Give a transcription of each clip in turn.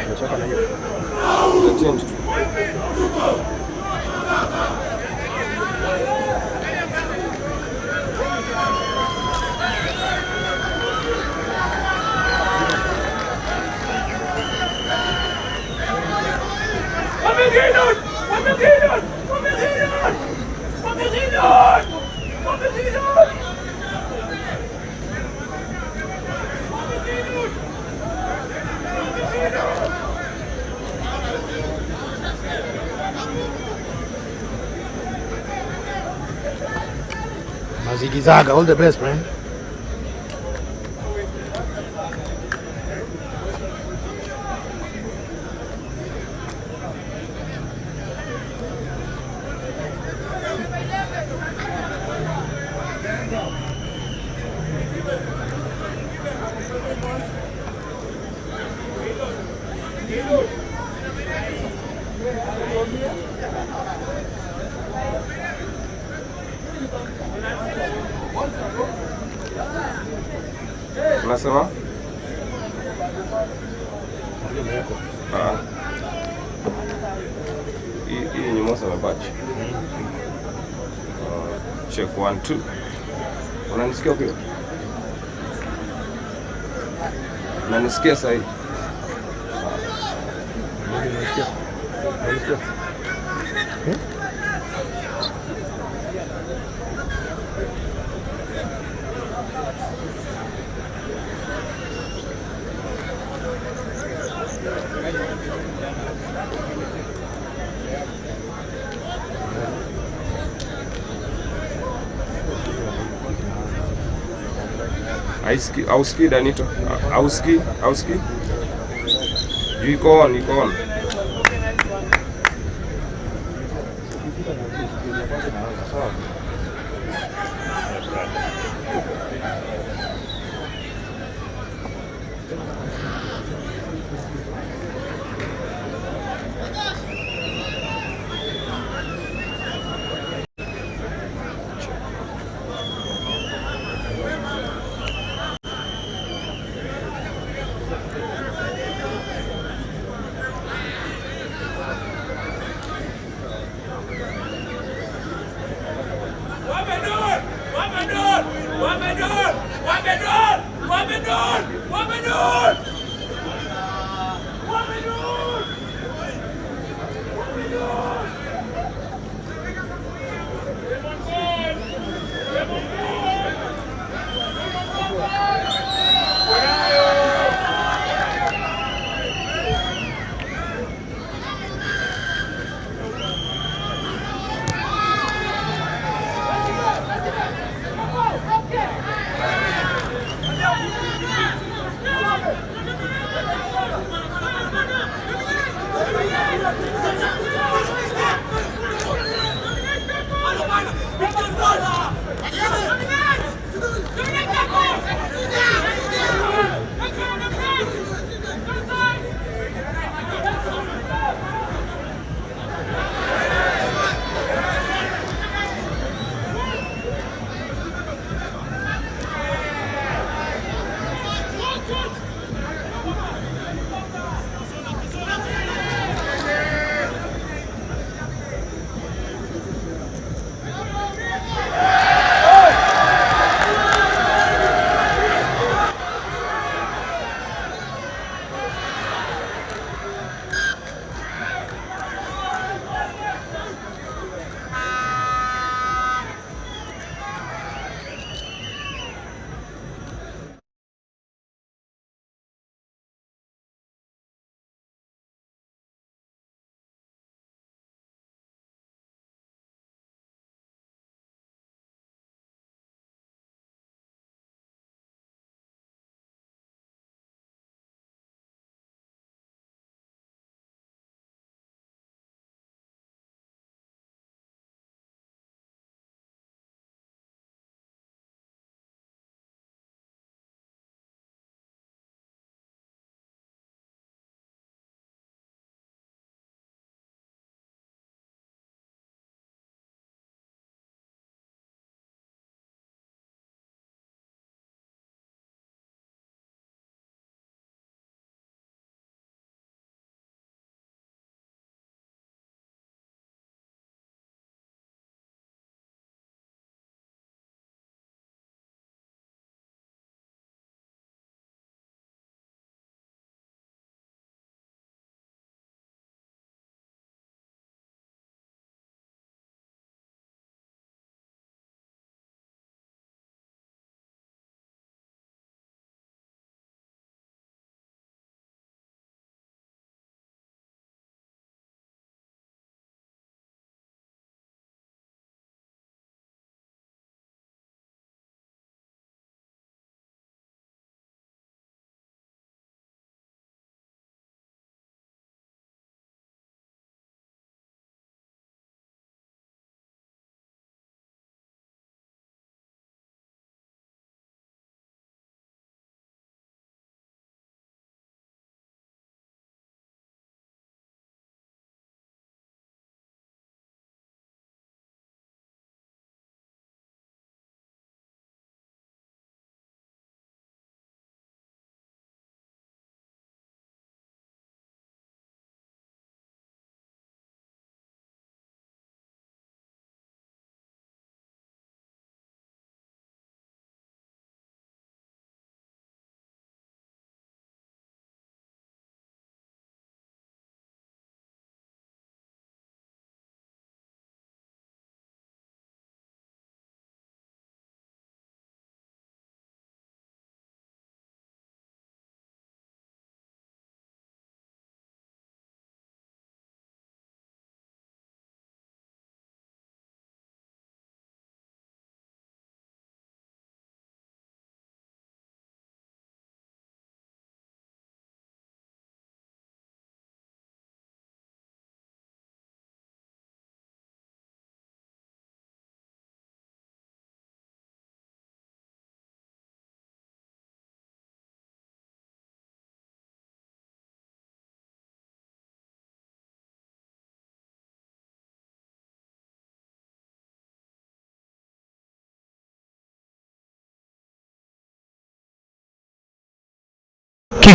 Nataka na hiyo. Change. Mazigizaga, all the best, man. Unasema? Hii ni mosa mabachi. Check 1 2. Unanisikia pia? Unanisikia sasa hivi? Auski Danito, auski. Iko on.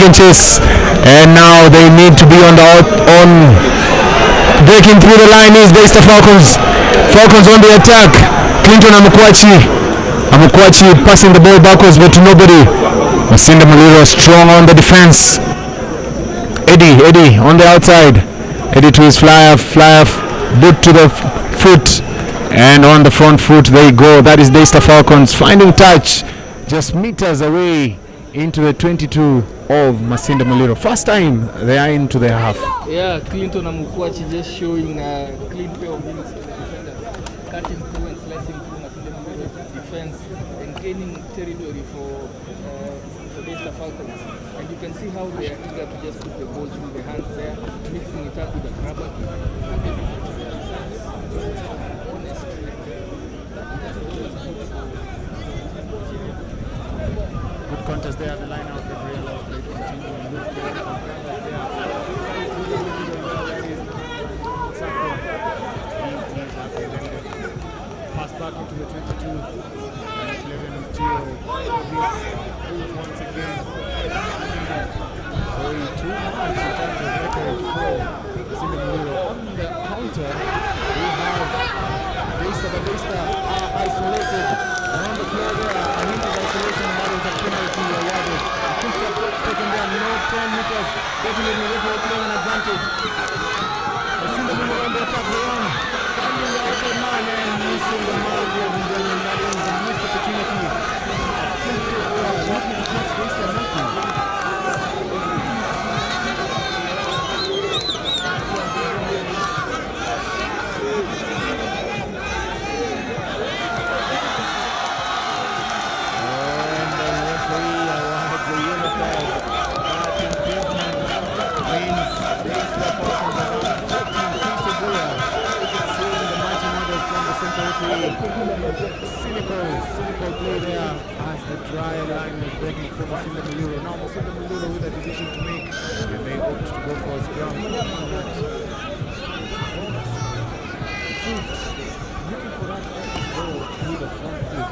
benches, and now they need to be on breaking through the line is Daystar Falcons. Falcons on the attack. Clinton Amukwachi passing the ball backwards but to nobody. Masinda Muliro strong on the defense. Eddie on the outside. Eddie to his fly off, boot to the foot, and on the front foot they go. That is Daystar Falcons finding touch just meters away into the 22 of Masinda Muliro. First time they are into the half. Yeah, Clinton Amukwachi just showing a clean pair of wings to the defender, cutting through and slicing through Masinda Muliro's defense and gaining territory for Daystar Falcons. And you can see how they are eager to just put the ball through the hands there, mixing it up with the grabber. Good contest there at the line out. They realized they continue to look there. Pass back into the 22. And it's 11 of Gio. Once again. Going too much in terms of record for Masinda Muliro. On the counter, we have Daystar isolated. And on the floor there, a hint of isolation, and that is a penalty awarded. A quick step taken there, no 10 meters. Definitely referee playing an advantage. Masinda Muliro on the attack, Leon. Finding the outside man and missing the mark, ladies and gentlemen. That is a missed opportunity. Looking to catch Daystar nothing. Cynical play there as the try line was breaking for Masinda Muliro. Now Masinda Muliro with a decision to make, and they opt to go for a scrum. Looking for that ball through the front foot.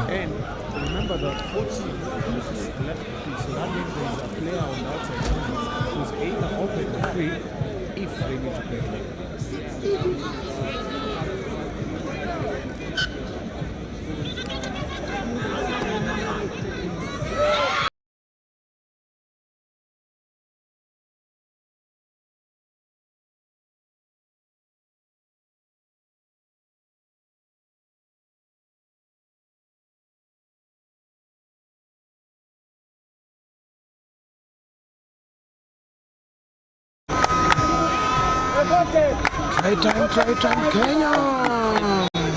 And remember that 40 is left foot, so that means there is a player on the outside who's either open or free if they need to play it. Try time, Kenya! And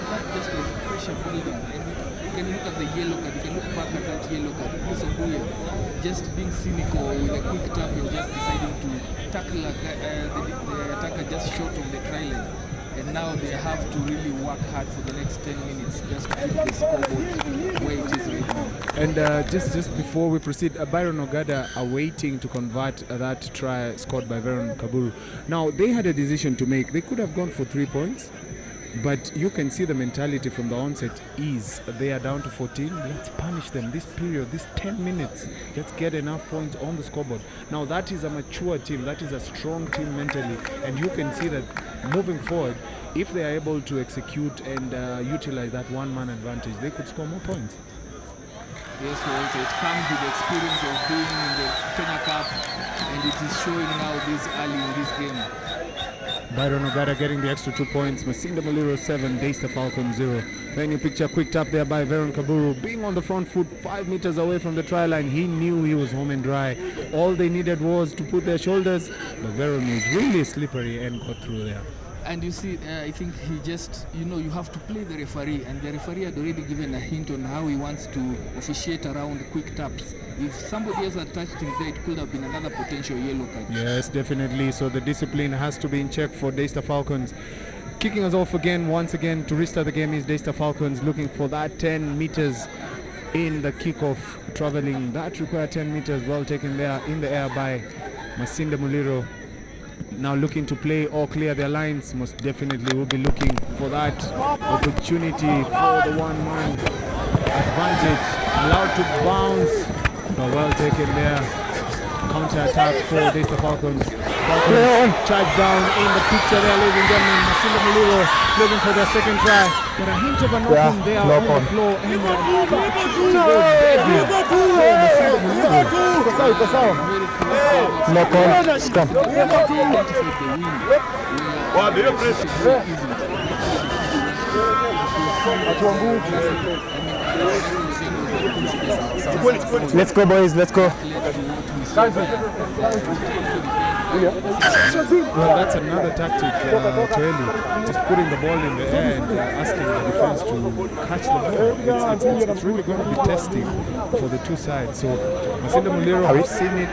that just was pressure building. And you can look at the yellow card, you can look back at that yellow card. Kusabuya just being cynical with a quick tap and just deciding to tackle the attacker just short of the try line. And now they have to really work hard for the next 10 minutes just to keep the scoreboard where it is right now. And just before we proceed, Byron Ogada are waiting to convert that try scored by Veron Kaburu. Now, they had a decision to make. They could have gone for 3 points, but you can see the mentality from the onset is they are down to 14. Let's punish them this period, this 10 minutes. Let's get enough points on the scoreboard. Now, that is a mature team. That is a strong team mentally. And you can see that moving forward, if they are able to execute and utilize that one-man advantage, they could score more points. Yes, Walter, it comes with the experience of being in the Kenya Cup, and it is showing now this early in this game. Byron Ogada getting the extra 2 points. Masinda Muliro 7, Daystar Falcons 0. Then you picture a quick tap there by Veron Kaburu, being on the front foot 5 meters away from the try line. He knew he was home and dry. All they needed was to put their shoulders, but Veron was really slippery and got through there. And you see, I think he just, you have to play the referee, and the referee had already given a hint on how he wants to officiate around quick taps. If somebody else had touched him there, it could have been another potential yellow card. Yes, definitely. So the discipline has to be in check for Daystar Falcons. Kicking us off again, once again, to restart the game is Daystar Falcons, looking for that 10 meters in the kickoff, traveling that required 10 meters, well taken there in the air by Masinda Muliro. Now looking to play or clear their lines, most definitely will be looking for that opportunity for the one-man advantage. allowed to bounce, but well taken there. Counter attack for DAYSTAR Falcons. Falcons charge down in the picture there, ladies and gentlemen. Masinda Muliro looking for their second try, but a hint of a knock in there on the floor. And Knock on, scrum. Let's go, boys, let's go. Well, that's another tactic, Toeli. Just putting the ball in the air and asking the defense to catch the ball. It's really going to be testing for the two sides. So Masinda Muliro have seen it,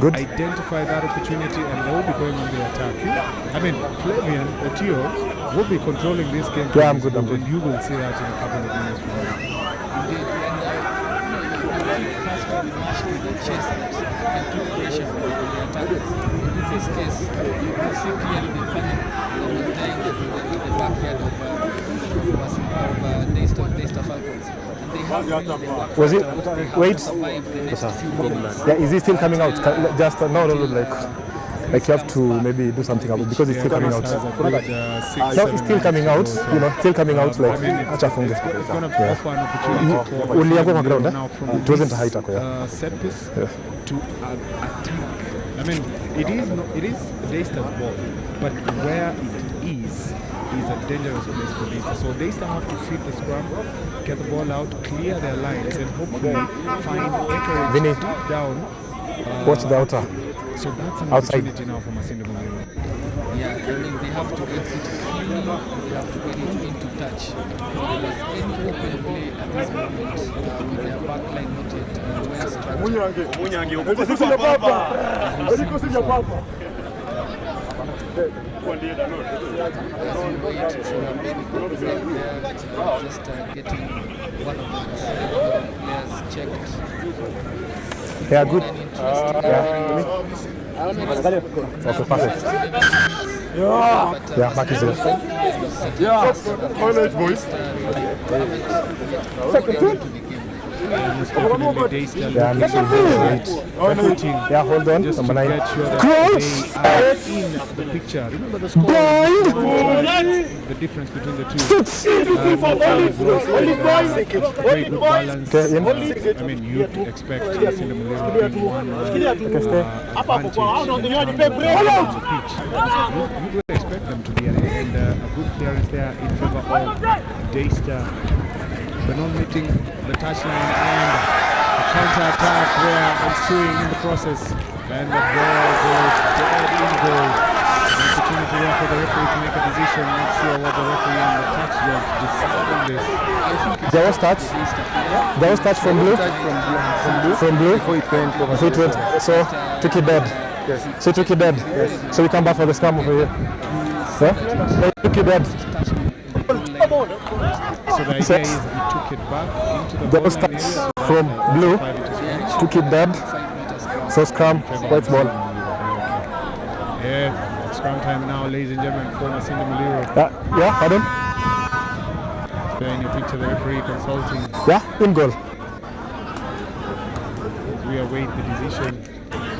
they've identified that opportunity, and they will be going on the attack. I mean, Flavian Otio will be controlling this game. Yeah, I'm good. And you will see that in a couple of minutes from now. In this case, you can see clearly the panic that was dying in the backyard of DAYSTAR Falcons. And they have really Was it? Wait. survived the next few minutes. Yeah, is he still coming out? Just no, like you have to maybe do something about because it's still coming out. No, it's still coming out. You know, still coming out. Like achafunge. It's going to offer an opportunity for Only on ground. now from It wasn't a high tackle. set piece to attack. I mean, it is DAYSTAR's ball, but where it is a dangerous place for DAYSTAR. So DAYSTAR have to sweep the scrum, get the ball out, clear their lines, and hopefully find acreage deep down. Watch the outer. So that's an Outside. opportunity now for Masinda Muliro. Yeah, I mean, they have to exit cleanly, they have to get it into touch. If there's any open play at this moment with their backline not yet well structured. As we wait for maybe good there, just getting one of the players checked. Yeah, good. An interest. Okay, perfect. Yeah, back is Yeah, hold on. Just Number to 9. get sure that they are in the picture. Remember the score? The difference between the two. Very good balance. Okay, in. I mean, you'd expect Masinda Muliro in one advantage on the pitch. You would expect them to be and a good clearance there in favor of DAYSTAR. But not meeting the touchline and a counter-attack there ensuing in the process. And the ball goes dead in goal. An opportunity there for the referee to make a decision. Not sure what the referee and the touch judge decided this. There was touch. There was touch from blue. From blue. Before it went over. Before it went. So took it dead. Yes. So took it dead. Yes. So we come back for the scrum over here. Yeah? Took it dead. So the idea is he took it back into the There was goal line touch area. from blue. Took it dead. So scrum. White ball. Yeah, scrum time now, ladies and gentlemen, for Masinda Muliro. Yeah, pardon? There in your picture, the referee consulting. Yeah, in goal. We await the decision.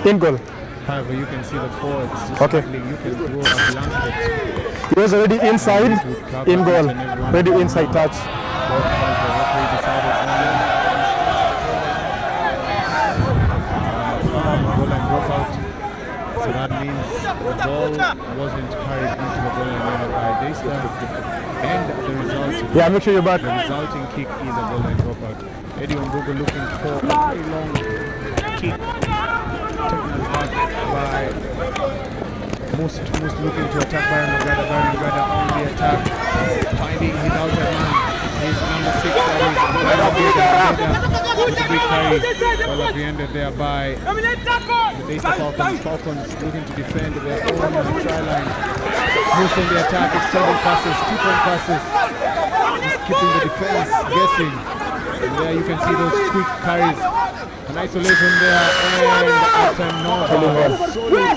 In goal. However, you can see the forwards. Just Okay. handling. You can throw a blanket. He was already inside. In goal. Ready inside touch. Both as the referee decided on goal line broke out. So that means the ball wasn't carried into the goal line area by DAYSTAR. And the result. Yeah, make sure you're back. The resulting kick is a goal line dropout. Eddie Ombugo looking for a very long kick. Taken back by Most looking to attack Byron Ogada on the attack. Finding his outer man. His number 6 with a big carry. Well, at the end there by the DAYSTAR Falcons looking to defend their own try line. Most on the attack, extending passes, 2-point passes. Just keeping the defense guessing. And there you can see those quick carries. An isolation there, and after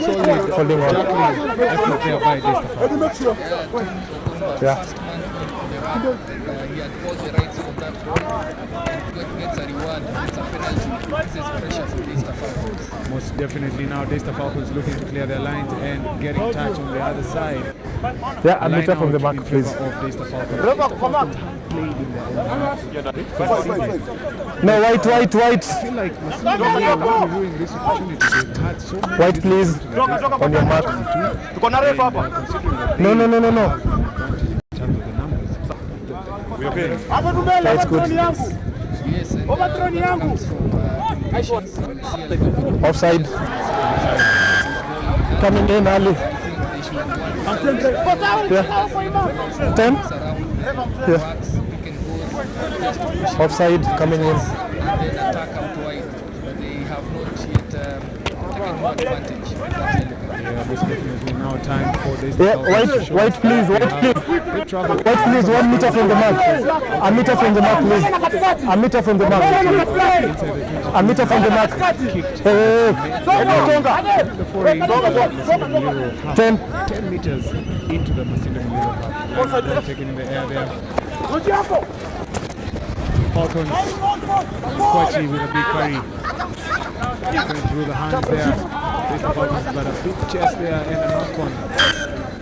solid tackling effort there by DAYSTAR Falcons. Yeah. ruck. He had all the rights for that ball. And gets a reward. It's a penalty. This is pressure for Daystar Falcons. Most definitely now Daystar Falcons looking to clear their lines and getting touch on the other side. Yeah, a meter from the back, please. Daystar Falcons played in their own. No, white. I feel like Masinde will be ruining this opportunity. They've had so many White, please. On your mark. No. That's good. Yes, and comes from patience. Offside. Coming in early. Yeah. 10. Yeah. Offside coming in. And then attack out wide, but they have not yet taken more advantage. Yeah, there's definitely now time for this. Yeah, white please, White please, 1 meter from the mark. A meter from the mark, please. A meter from the mark. A meter from the mark. Hey. 10 meters into the Masinde Muliro half. They're taken in the air there. Falcons, Kwachi with a big carry. Going through the hands there. Daystar Falcons got a big chest there and a knock-on.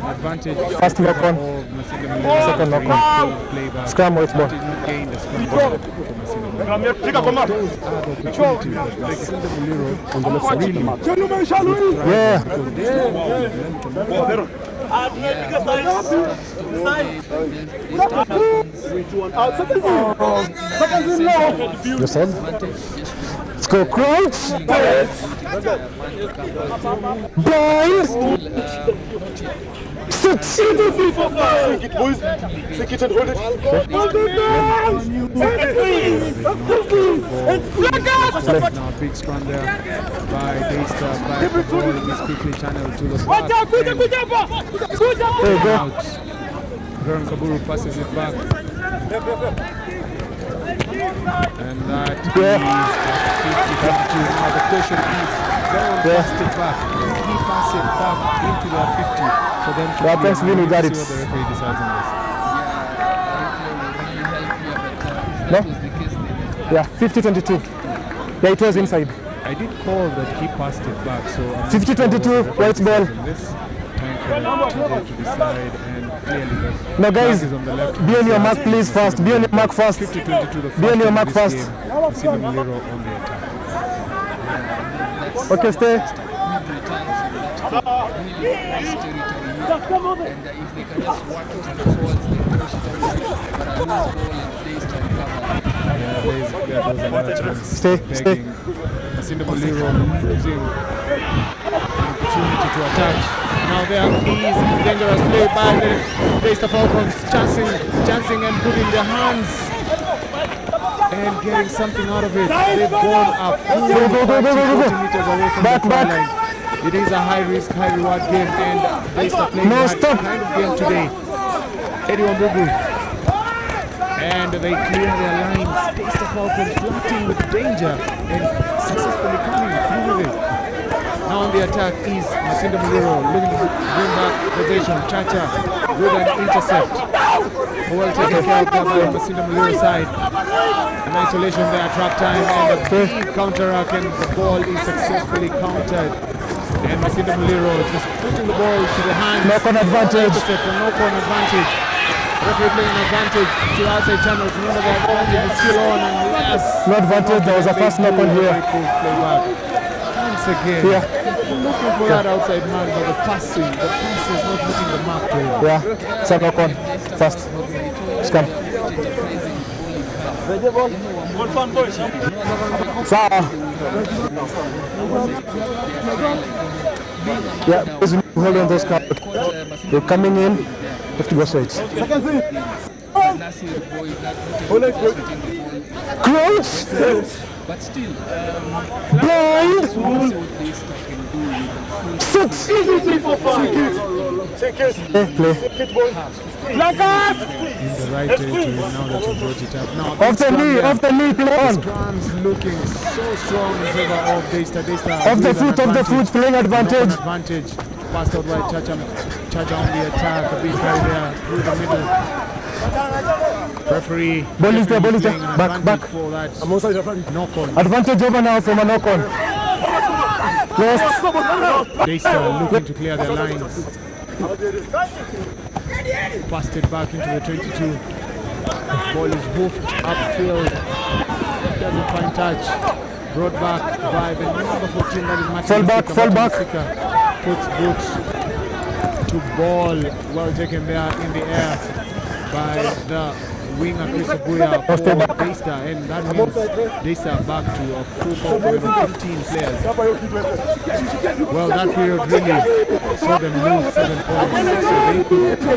Advantage. First knock-on. Second knock-on. Scrum white ball. Gained the scrum ball for Masinde Muliro. Those are the opportunities that Masinde Muliro on the left side really. Your son? Let's go, Crouch! Blind! 6! Take it, boys. Take it and hold it. Hold it down! Now big scrum there by Daystar, but the ball is quickly channeled to the back. There you go. Veron Kaburu passes it back. And that is 50-52. Now the question is, Veron passed it back. He passed it back into the 50 for them to thanks, Vini, got it. see what the referee decides on this. No? Yeah, 50-22. Yeah, it was inside. I did call that he passed it back, so 50-22, white ball. This time for them to decide, and clearly the No, guys, flag is on the left. be on your mark, please, fast. Be on your mark fast. 50-22, the first Be on your in mark this fast. game. Masinde Muliro on the attack. Okay, stay. And if they can just work it and forwards, they push it out. But a loose ball and Daystar recover. Yeah, there was another chance. Stay. Masinde Muliro losing opportunity to attack. Now there is dangerous play by the Daystar Falcons, chancing and putting their hands and getting something out of it. They've gone up 40 meters away from the try line. It is a high risk, high reward game, and Daystar playing that kind of game today. Eddie Wambugu. And they clear their lines. Daystar Falcons flirting with danger and successfully coming through with it. Now on the attack is Masinde Muliro looking to bring back possession. Chacha with an intercept. Well taken care of by Masinde Muliro's side. An isolation there, trap time, and a big counterattack, and the ball is successfully countered. And Masinde Muliro just putting the ball to the hands. Knock-on advantage. Knock-on advantage. Referee playing advantage to the outside channels. Remember the advantage is still on, and yes. No advantage, there was a fast knock on here. Once again, looking for that outside man, but the pass is not hitting the mark to him. Yeah, it's a knock on. Fast. Scam. Yeah, please hold on those cards. They're coming in. You have to go straight. Crouch! But still, Blind! Six! Play. In the right territory now that you brought it up. Now, Off the knee, play on. Scrums looking so strong in favor of Daystar. Off the foot, playing advantage. Passed out right, Chacha on the attack, a big carry there through the middle. Referee. Ball is there, ball is there. playing an Back, advantage back. For that I'm outside the front. knock on. Advantage over now from a knock-on. Close. Daystar looking to clear their lines. Passed it back into the 22. Ball is hoofed upfield. Doesn't find touch. Brought back by the number 14, that is Martin. Fall back, fall back. Puts boots to ball. Well taken there in the air by the winger Chris Obuya for Daystar, and that means Daystar back to a full complement of 15 players. Well, that period really saw them lose 7 points, so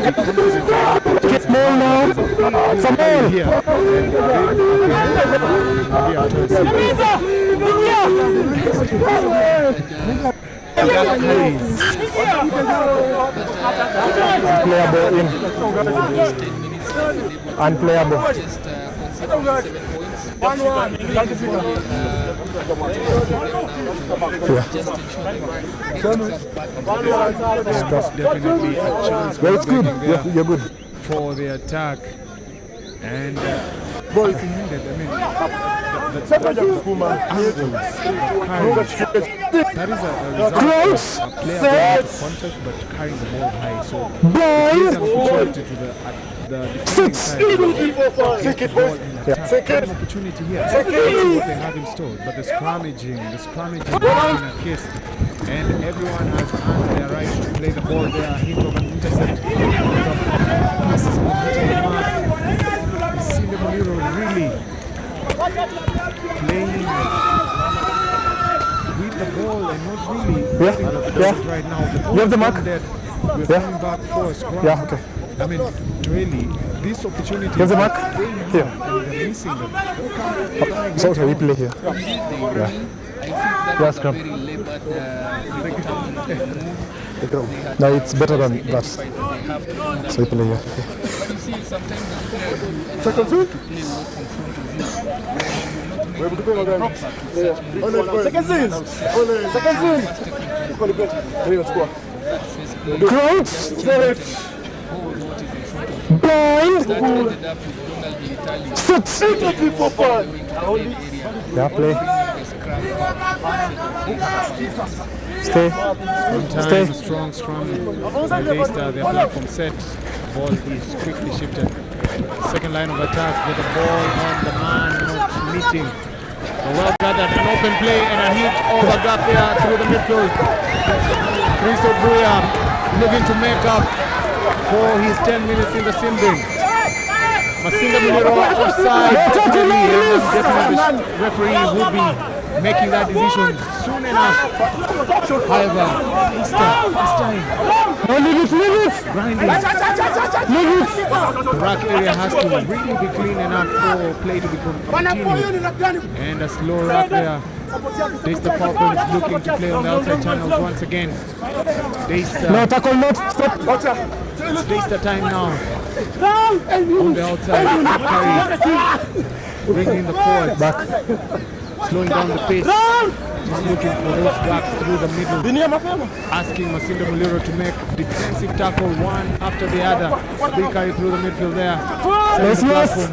they could be confident Get more now. Some more. here. Unplayable in. Unplayable. Just considering 7 points. Just ensure they That's definitely a chance. Well, it's good. You're good. For the attack. And recommended, I mean, that is a result Close. of a player going into contact but carrying the ball high. So there's an opportunity to the defending side. Get the ball in attack. An opportunity here. That's what they have in store. But the scrummaging has been a kiss. And everyone has earned their right to play the ball there. Hit of an intercept. Passes on hitting the mark. Cindy Moliro really playing with the ball and not really right now. The ball You have the mark? we're coming back for a scrum. Yeah, okay. I mean, really, this opportunity. Here's the mark. Here. And they're missing them. It's also replay here. I think that was a scrum. very labored No, it's better than that. So replay here. But you see, sometimes the players who Second two. play walk in front of you. Second scene. Second scene. Close. Blind. That ended up with Donald Militali Foot. going to the area. Yeah, play. The scrum. Stay. Sometimes a strong scrum by Daystar, their platform set. Ball is quickly shifted. Second line of attack with the ball on the man, not meeting. Well gathered, an open play and a hit over gap there through the midfield. Chris Obuya looking to make up for his 10 minutes in the Simbing. Masinda Muliro offside. Definitely the referee will be making that decision soon enough. However, Daystar this time No, leave it. grinding. The rack area has to really be clean enough for play to become continued. And a slow rack there. Daystar Falcons looking to play on the outside channels once again. Daystar. No, tackle not. Stop. It's Daystar time now. On the outside, carry. Bringing the forward. Back. Slowing down the pace. Just looking for those gaps through the middle. Asking Masinda Muliro to make defensive tackle one after the other. Big carry through the midfield there. Setting the platform.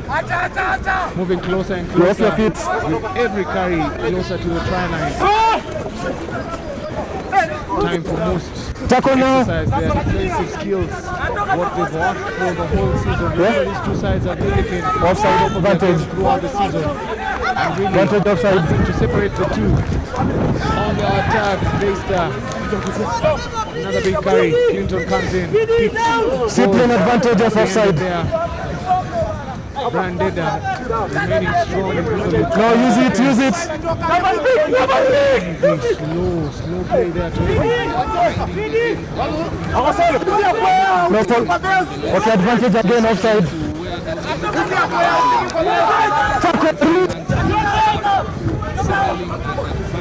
Moving closer and Close closer. your feet. With every carry closer to the try line. Time for MMUST. Tackle now. Exercise their defensive skills. What they've worked for the whole season. Remember, these two sides have really been Offside advantage. throughout the season. And really Advantage offside. nothing to separate the two. On the attack, Daystar. Another big carry. Clinton comes in. Discipline advantage of offside. There. Branded remaining strong and resolute. No, use it. Slow play there to No fault. Okay, advantage again offside.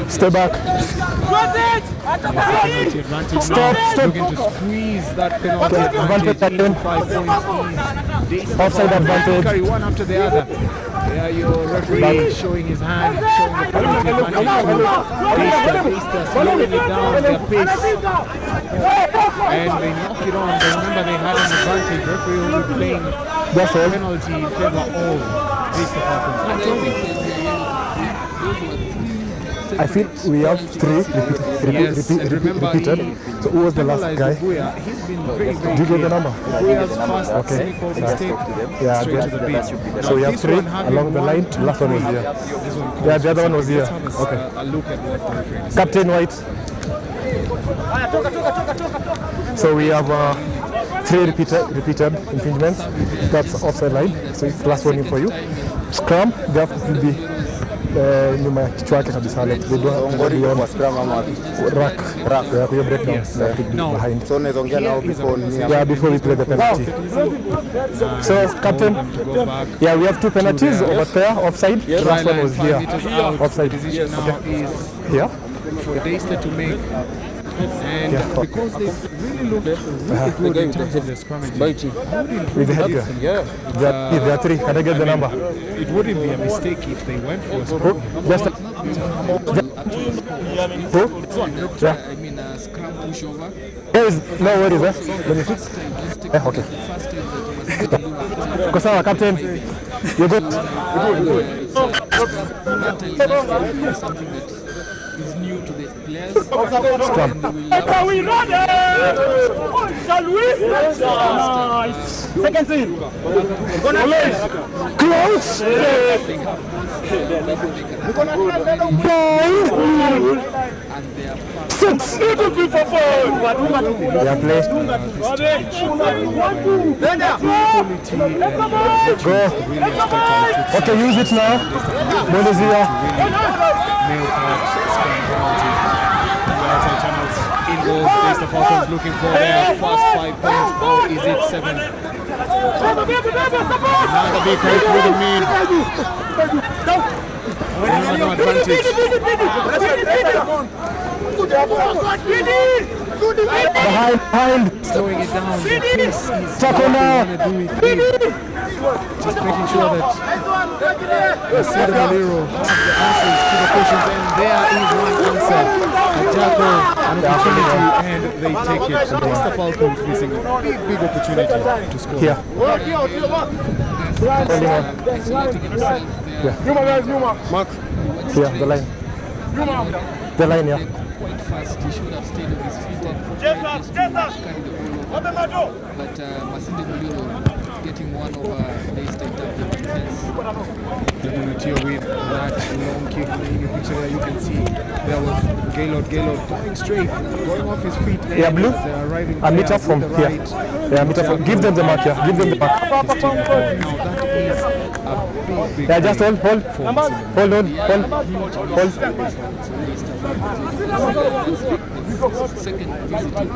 Stay back. advantage Stop. looking to squeeze that penalty advantage into 5 points each. Offside advantage. Carry one after the other. There your referee showing his hand, showing the penalty advantage. Daystar slowing it down their pace. And they knock it on. Remember they had an advantage. Referee will be playing That's all. penalty in favor of Daystar Falcons. And I think there's a yellow. Those were three I feel we have three repeated. So who was the last guy? He's been very, very Do you get the number? Buya's first Okay. cynical mistake Yeah, straight to the beat. so we have three along the line. Last one was here. Yeah, the other one was here. Okay. A look at what the referee is. Captain White. So we have three repeated infringements. That's offside line. So it's last warning for you. Scrum, they have to be nyuma ya kichwa yake kabisa, like they don't Kwa scrum ama rack your breakdown. They have to be No. behind. so unaweza ongea nao before Yeah, before we play the penalty. So captain, Go back. yeah, we have two penalties over there, offside. Last one was here, offside. Position now is Here. for Daystar to make. And because they really looked really good in terms of the scrummages, With the head. yeah There are three. Can I get the number? it wouldn't be a mistake if they went for a scrum. Just Who? yeah. I mean, scrum pushover. There is no worries. Let me see. First time, let's take Okay. the first time that was Kosawa, captain. You good? something that is new to the players. Scrum. second scene Close. And they are Six. They are played. Go. Okay, use it now. Ball is here. In goals, Daystar Falcons looking for their first 5 points. Or is it 7? Another big hit with the mid. No advantage. Behind. Slowing it down. The pace is Tackle now. just making sure that the Cedar Malero have the answers to the questions, and there is one answer. A tackle, an opportunity, and they take it. Daystar Falcons missing a big opportunity to score. Here. isolating himself there. Mark Here, the line. The line, yeah. Quite fast. He should have stayed on his feet and tried just to carry the ball over. But Masinde Muliro getting one over Daystar in terms of defense. Definitely with that long kick in your picture there, you can see there was Gaylord going straight, going off his feet. And Yeah, blue. they're arriving A meter there from with the here. right. Yeah, meter from. Give them the mark, yeah. Give them the mark. Now that is a big Yeah, just hold. Hold on. Hold. Second visit to the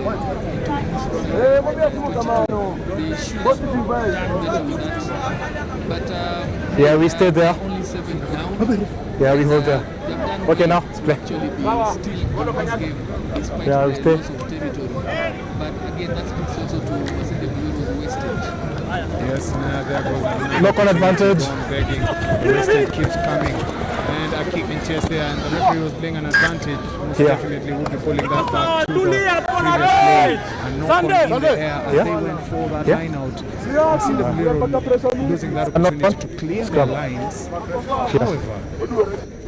they should have done better with that. But Yeah, we stay there. only 7 down. Yeah, we hold there. They've done Okay, now let's play. actually be still in this game despite Yeah, we the stay. loss of territory. But again, that speaks also to Masinde Muliro's wastage. Yes, there goes Knock on advantage. begging. The Western keeps coming. And a kick in chest there, and the referee was playing an advantage. Most Yeah. definitely would be pulling that back to the previous play. And no one in the air as Yeah. they went for that Yeah. line out. Masinde Muliro losing that opportunity to clear the lines. However,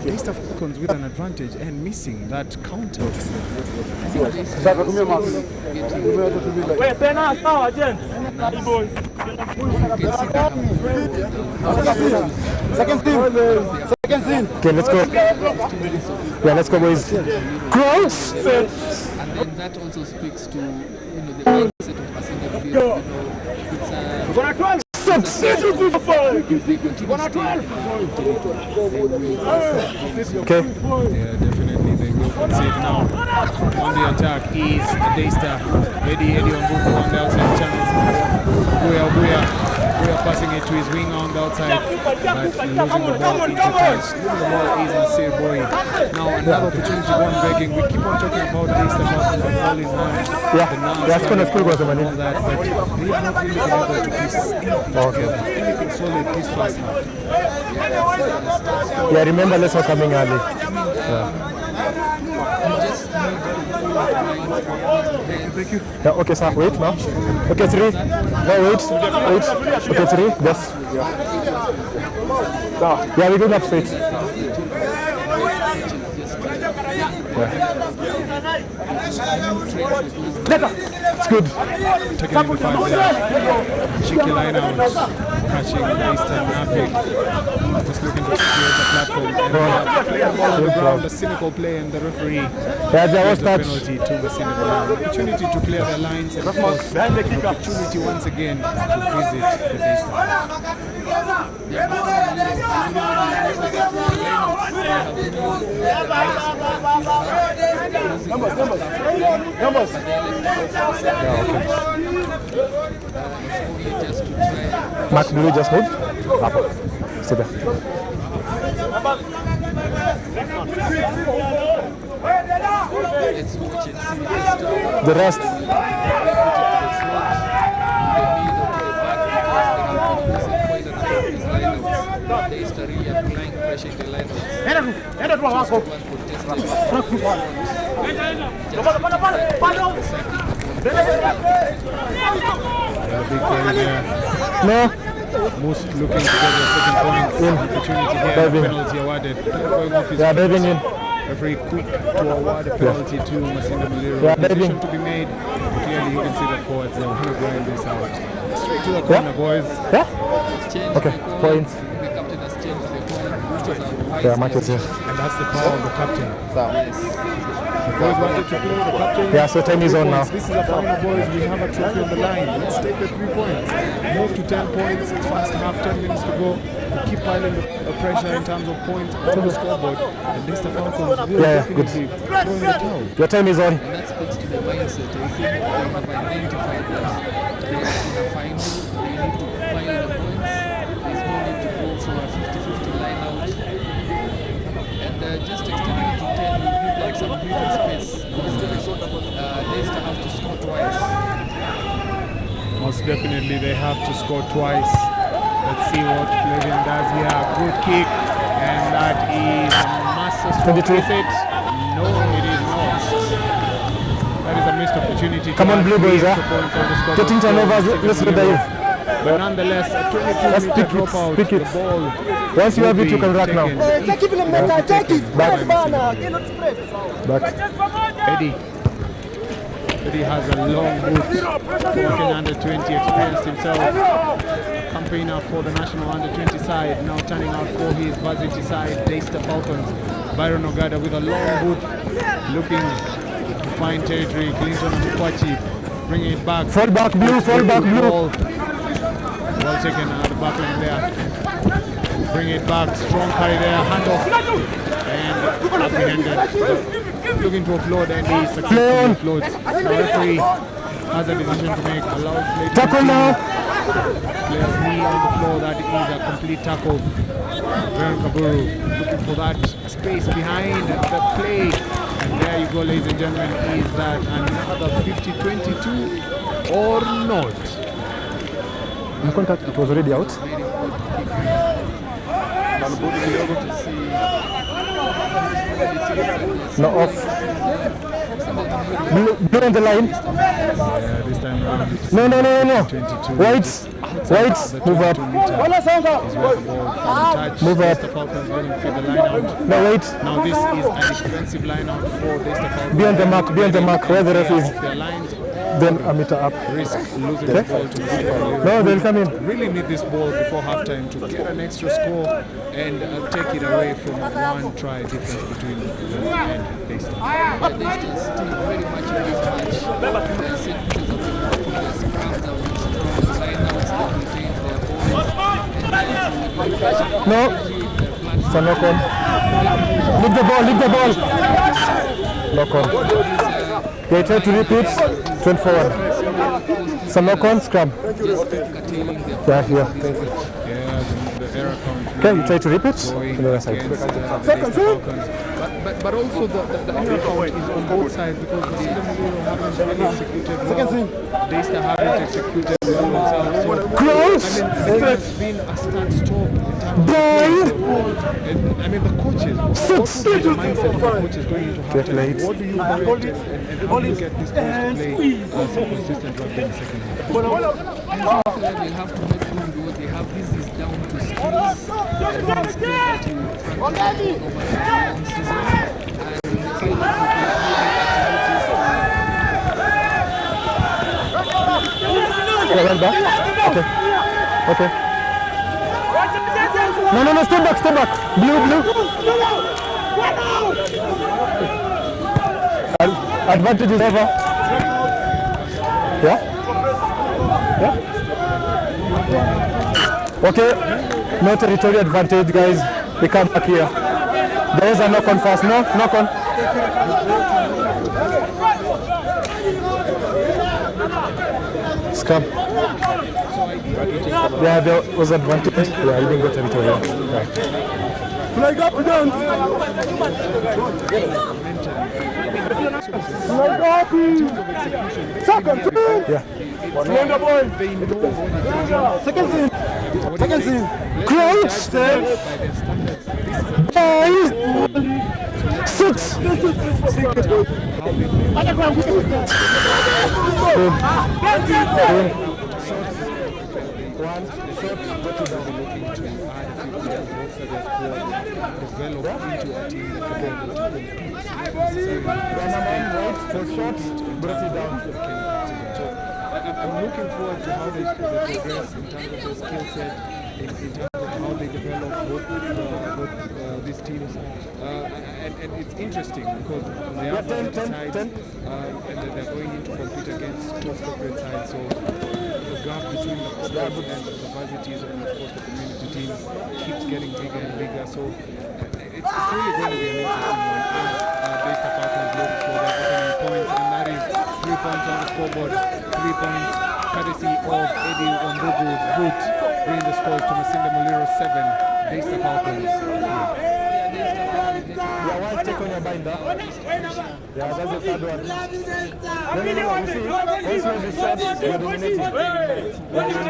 Daystar Falcons with an advantage and missing that counter. second scene Okay, let's go. Yeah, let's go, boys. Close. And then that also speaks to the mindset of Masinde Muliro. It's if they continue staying Okay. Yeah, definitely they will concede now. On the attack is Daystar. Eddie Wambuku on the outside channels. Buya passing it to his wing on the outside, but losing the ball into touch. Losing the ball is Nasir Boy. Now another opportunity going begging. We keep on talking about Daystar Falcons with ball in hand. Yeah, that's gonna school was the All money. that, but they've not really been able to piece anything together. Anything solid this first half. Yeah, remember, let's not coming early. you just need to Yeah, okay, sir. Wait now. Okay, 3. No, wait. Okay, 3. Yes. Yeah, we do not straight. It's good. Taking in the 5 there. Cheeky line out. Catching Daystar napping. Just looking to secure the platform. And playing the ball on the ground. A cynical play, and the referee Yeah, there was gives a touch. penalty to the Senegal. Opportunity to clear their lines, and of course, opportunity once again to visit the Daystar. Mark, do you just move? Up. Stay there. The rest. Daystar really applying pressure in the lineups. Big play there. No. MMUST looking to get their second point. Opportunity here. Diving. Penalty awarded. Going off his Yeah, feet. diving in. Referee quick to award a penalty to Masinda Muliro. Yeah, Decision diving. to be made. Clearly, you can see the forwards. They want to grind this out. Straight to the corner, boys. Yeah? Change Okay, the corner. points. The captain has changed the corner. Yeah, Mark is here. And that's the power of the captain. The boys wanted to play the captain. Yeah, so time is on now. This is a final, boys. We have a trophy on the line. Let's take the 3 points. Move to 10 points. First half, 10 minutes to go. Keep piling the pressure in terms of points on the scoreboard. And DAYSTAR Falcons will Yeah, good. definitely throw in the towel. Your time is on. And that speaks to the mindset. I think they have identified that they are in a final. They need to pile the points. There's no need to go for a 50-50 line out. And just extending it to 10 will give them some breathing space. Daystar have to score twice. Most definitely they have to score twice. Let's see what Flavian does here. Good kick. And that is a master stroke. 22. Is it? No, it is not. That is a missed opportunity. Come on, Blue Boys, Extra points on the scoreboard. Getting turnovers, let's go dive. But nonetheless, a 22 Let's meter pick it, dropout. pick it. The ball. Once you have it, you can rack now. Take it in the mental, take it, spread, bana. Back. Eddie has a long boot. Working under 20, experienced himself. Campaigner for the national under 20 side. Now turning out for his varsity side, DAYSTAR Falcons. Byron Ogada with a long boot. Looking to find territory. Clinton Mukwachi bringing it back. Fall back, Blue, fall back, Blue. Ball taken out the back line there. Bring it back. Strong carry there. Handoff. And apprehended. Looking to offload, and he successfully offloads. The referee has a decision to make. Allows play to Tackle now. Player's knee on the floor. That is a complete tackle. Veron Kaburu looking for that space behind the play. And there you go, ladies and gentlemen. Is that another 50-22 or not? In contact, it was already out. No, off. Blue on the line. Yeah, this time around. It's No. 22. Whites. Move up. Move up. DAYSTAR Falcons going for the line out. No, wait. Now this is a defensive line out for DAYSTAR Falcons. Be on the mark, where the ref is. Off their lines, Then a meter up. risk losing the ball to the No, they'll come in. Really need this ball before halftime to get an extra score and take it away from a one-try difference between them and DAYSTAR. Daystar is still very much in this match. The sequences of the scrums are very strong. Lineouts that retain their balls. No. So knock on. Leave the ball. Knock on. They try to repeat. Turn forward. So knock on, scrum. Yeah, here. Yeah, the error count. Okay, you try to repeat. Going On the other side. against the DAYSTAR Falcons. But but also the error count is on both sides because the Muliro haven't really executed well. Daystar haven't executed well themselves. So, Close! I mean, it has been a start-stop in terms of I mean, the coaches, what would be the mindset of the coaches going into halftime? What do you project and how do you get this team to play some consistent rugby in the second half? They have to make good what they have. This is down to skills. And skills that you practice over the long season. And the feel that you can Okay. No, step back. Blue. Advantage is over. Yeah? Okay. No territory advantage, guys. We come back here. There is a knock on first. No, knock on. Scrum. Yeah, there was advantage. Yeah, you didn't go territory. Right. Flag up and down. Flag up. Second team. Yeah. One the ball. Second team. Crouch. 5, 6. I'm looking forward to how they progress in terms of their skill set, in terms of how they develop both these teams. And it's interesting because they are sides and they're going in to compete against close corporate sides. So the gap between the corporate and the varsities and of course the community teams keeps getting bigger and bigger. So it's really going to be an interesting one. Daystar Falcons look for their opening points, and that is 3 points on the scoreboard, 3 points courtesy of Eddie Wambugu's boot, bringing the score to Masinde Muliro 7, Daystar Falcons 3. Yeah, one take on your binder. Yeah, that's the third one. No, you see, once you have the shot, you're dominating. When you're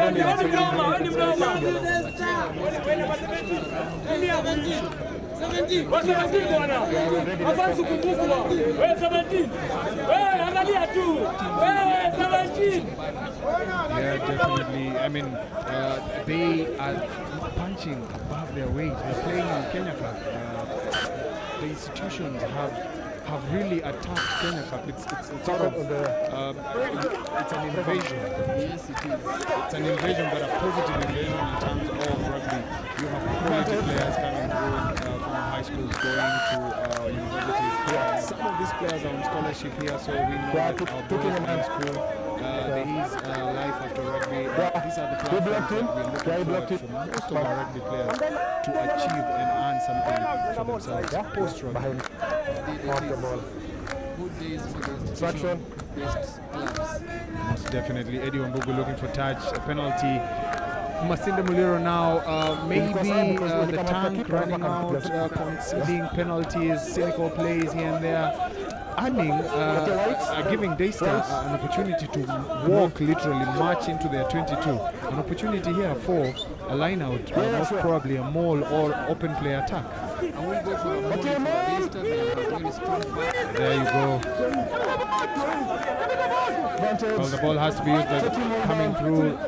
Yeah, definitely. I mean, they are punching above their weight. They're playing in Kenya Cup. The institutions have really attacked Kenya Cup. It's sort of it's an invasion. Yes, it is. It's an invasion, but a positive invasion in terms of rugby. You have quality players coming through from high schools going to universities. Some of these players are on scholarship here, so we know that our boys are in school. There is life after rugby. These are the platforms that we're looking for most of our rugby players to achieve and earn something for themselves post-rugby. Good days for the Traction. best clubs. Most definitely. Eddie Wambugu looking for touch, a penalty. Masinde Muliro now, maybe the tank running out, conceding penalties, cynical plays here and there, giving Daystar an opportunity to walk, literally march into their 22. An opportunity here for a line out, most probably a maul or open play attack. And we'll go for a ball for Daystar. They have a very strong back. There you go. Well, the ball has to be used, coming through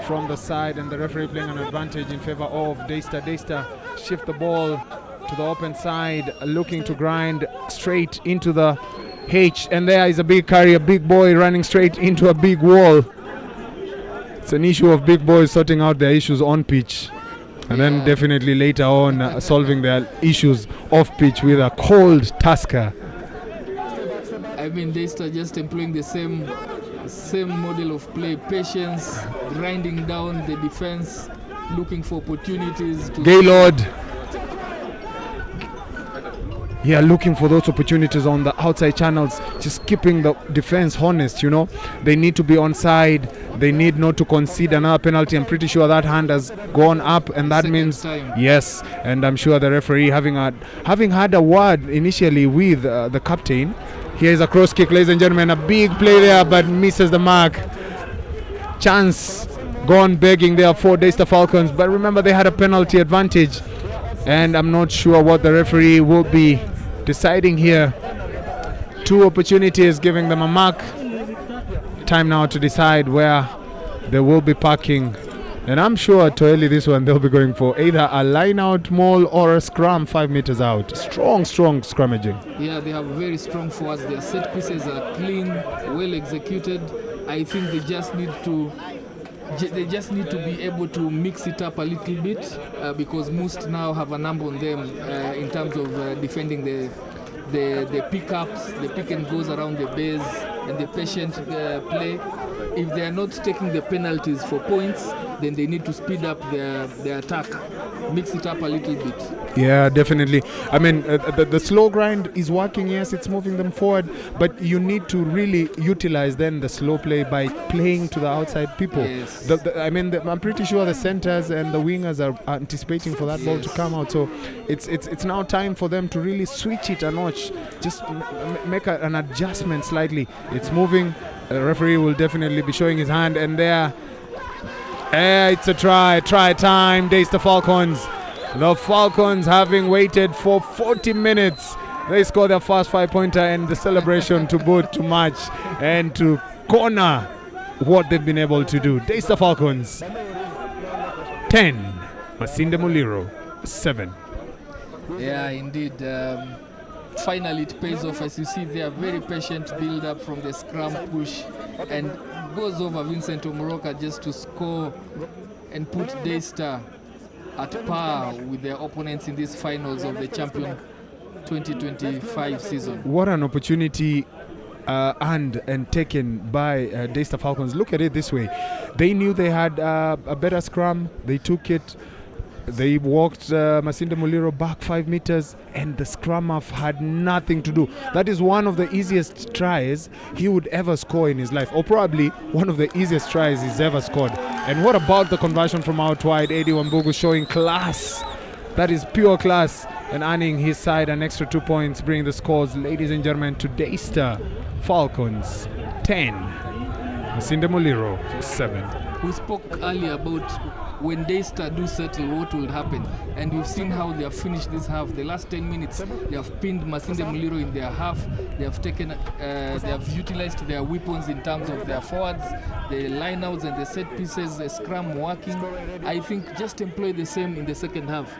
from the side, and the referee playing an advantage in favor of Daystar. Daystar shift the ball to the open side, looking to grind straight into the H, and there is a big carry, a big boy running straight into a big wall. It's an issue of big boys sorting out their issues on pitch, and then definitely later on solving their issues off pitch with a cold Tusker. I mean, Daystar just employing the same model of play, patience, grinding down the defense, looking for opportunities to Gaylord. Yeah, looking for those opportunities on the outside channels, just keeping the defense honest, you know. They need to be onside. They need not to concede another penalty. I'm pretty sure that hand has gone up, and that Second means time. yes. And I'm sure the referee, having had a word initially with the captain. Here is a cross kick, ladies and gentlemen. A big play there, but misses the mark. Chance gone begging there for Daystar Falcons, but remember they had a penalty advantage, and I'm not sure what the referee will be deciding here. 2 opportunities giving them a mark. Time now to decide where they will be parking, and I'm sure Toeli, this one they'll be going for either a line out maul or a scrum 5 meters out. Strong scrummaging. Yeah, they have very strong forwards. Their set pieces are clean, well executed. I think they just need to be able to mix it up a little bit because MMUST now have a number on them in terms of defending the pickups, the pick and goes around the base, and the patient play. If they are not taking the penalties for points, then they need to speed up their attack, mix it up a little bit. Yeah, definitely. I mean, the slow grind is working, yes, it's moving them forward, but you need to really utilize then the slow play by playing to the outside people. Yes. I'm pretty sure the centers and the wingers are anticipating for that ball to come out, so it's now time for them to really switch it a notch, just make an adjustment slightly. It's moving. The referee will definitely be showing his hand, and there, it's a try time. Daystar Falcons. The Falcons, having waited for 40 minutes, they score their first 5-pointer, and the celebration to boot, to match, and to corner what they've been able to do. Daystar Falcons 10, Masinde Muliro 7. Yeah, indeed. Finally, it pays off. As you see, they are very patient build up from the scrum push, and goes over Vincent Omoroka just to score and put Daystar at par with their opponents in these finals of the Champion 2025 season. What an opportunity earned and taken by Daystar Falcons. Look at it this way. They knew they had a better scrum. They took it. They walked Masinde Muliro back 5 meters, and the scrum half had nothing to do. That is one of the easiest tries he would ever score in his life, or probably one of the easiest tries he's ever scored. And what about the conversion from out wide? Eddie Wambugu showing class. That is pure class, and earning his side an extra 2 points, bringing the scores, ladies and gentlemen, to Daystar Falcons 10, Masinde Muliro 7. We spoke earlier about when Daystar do settle, what will happen, and we've seen how they have finished this half. The last 10 minutes, they have pinned Masinde Muliro in their half. They have taken, they have utilized their weapons in terms of their forwards, the lineouts and the set pieces, the scrum working. I think just employ the same in the second half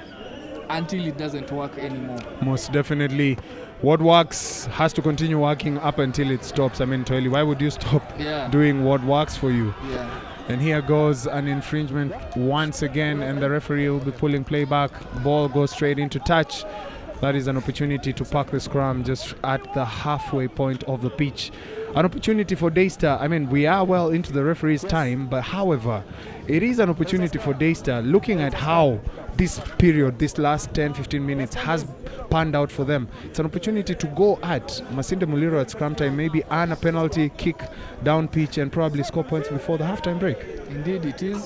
until it doesn't work anymore. Most definitely. What works has to continue working up until it stops. I mean, Toeli, why would you stop doing what works for you? Yeah. And here goes an infringement once again, and the referee will be pulling playback. Ball goes straight into touch. That is an opportunity to park the scrum just at the halfway point of the pitch. An opportunity for Daystar. I mean, we are well into the referee's time, but however, it is an opportunity for Daystar, looking at how this period, this last 10-15 minutes has panned out for them. It's an opportunity to go at Masinde Muliro at scrum time, maybe earn a penalty, kick down pitch, and probably score points before the halftime break. Indeed it is.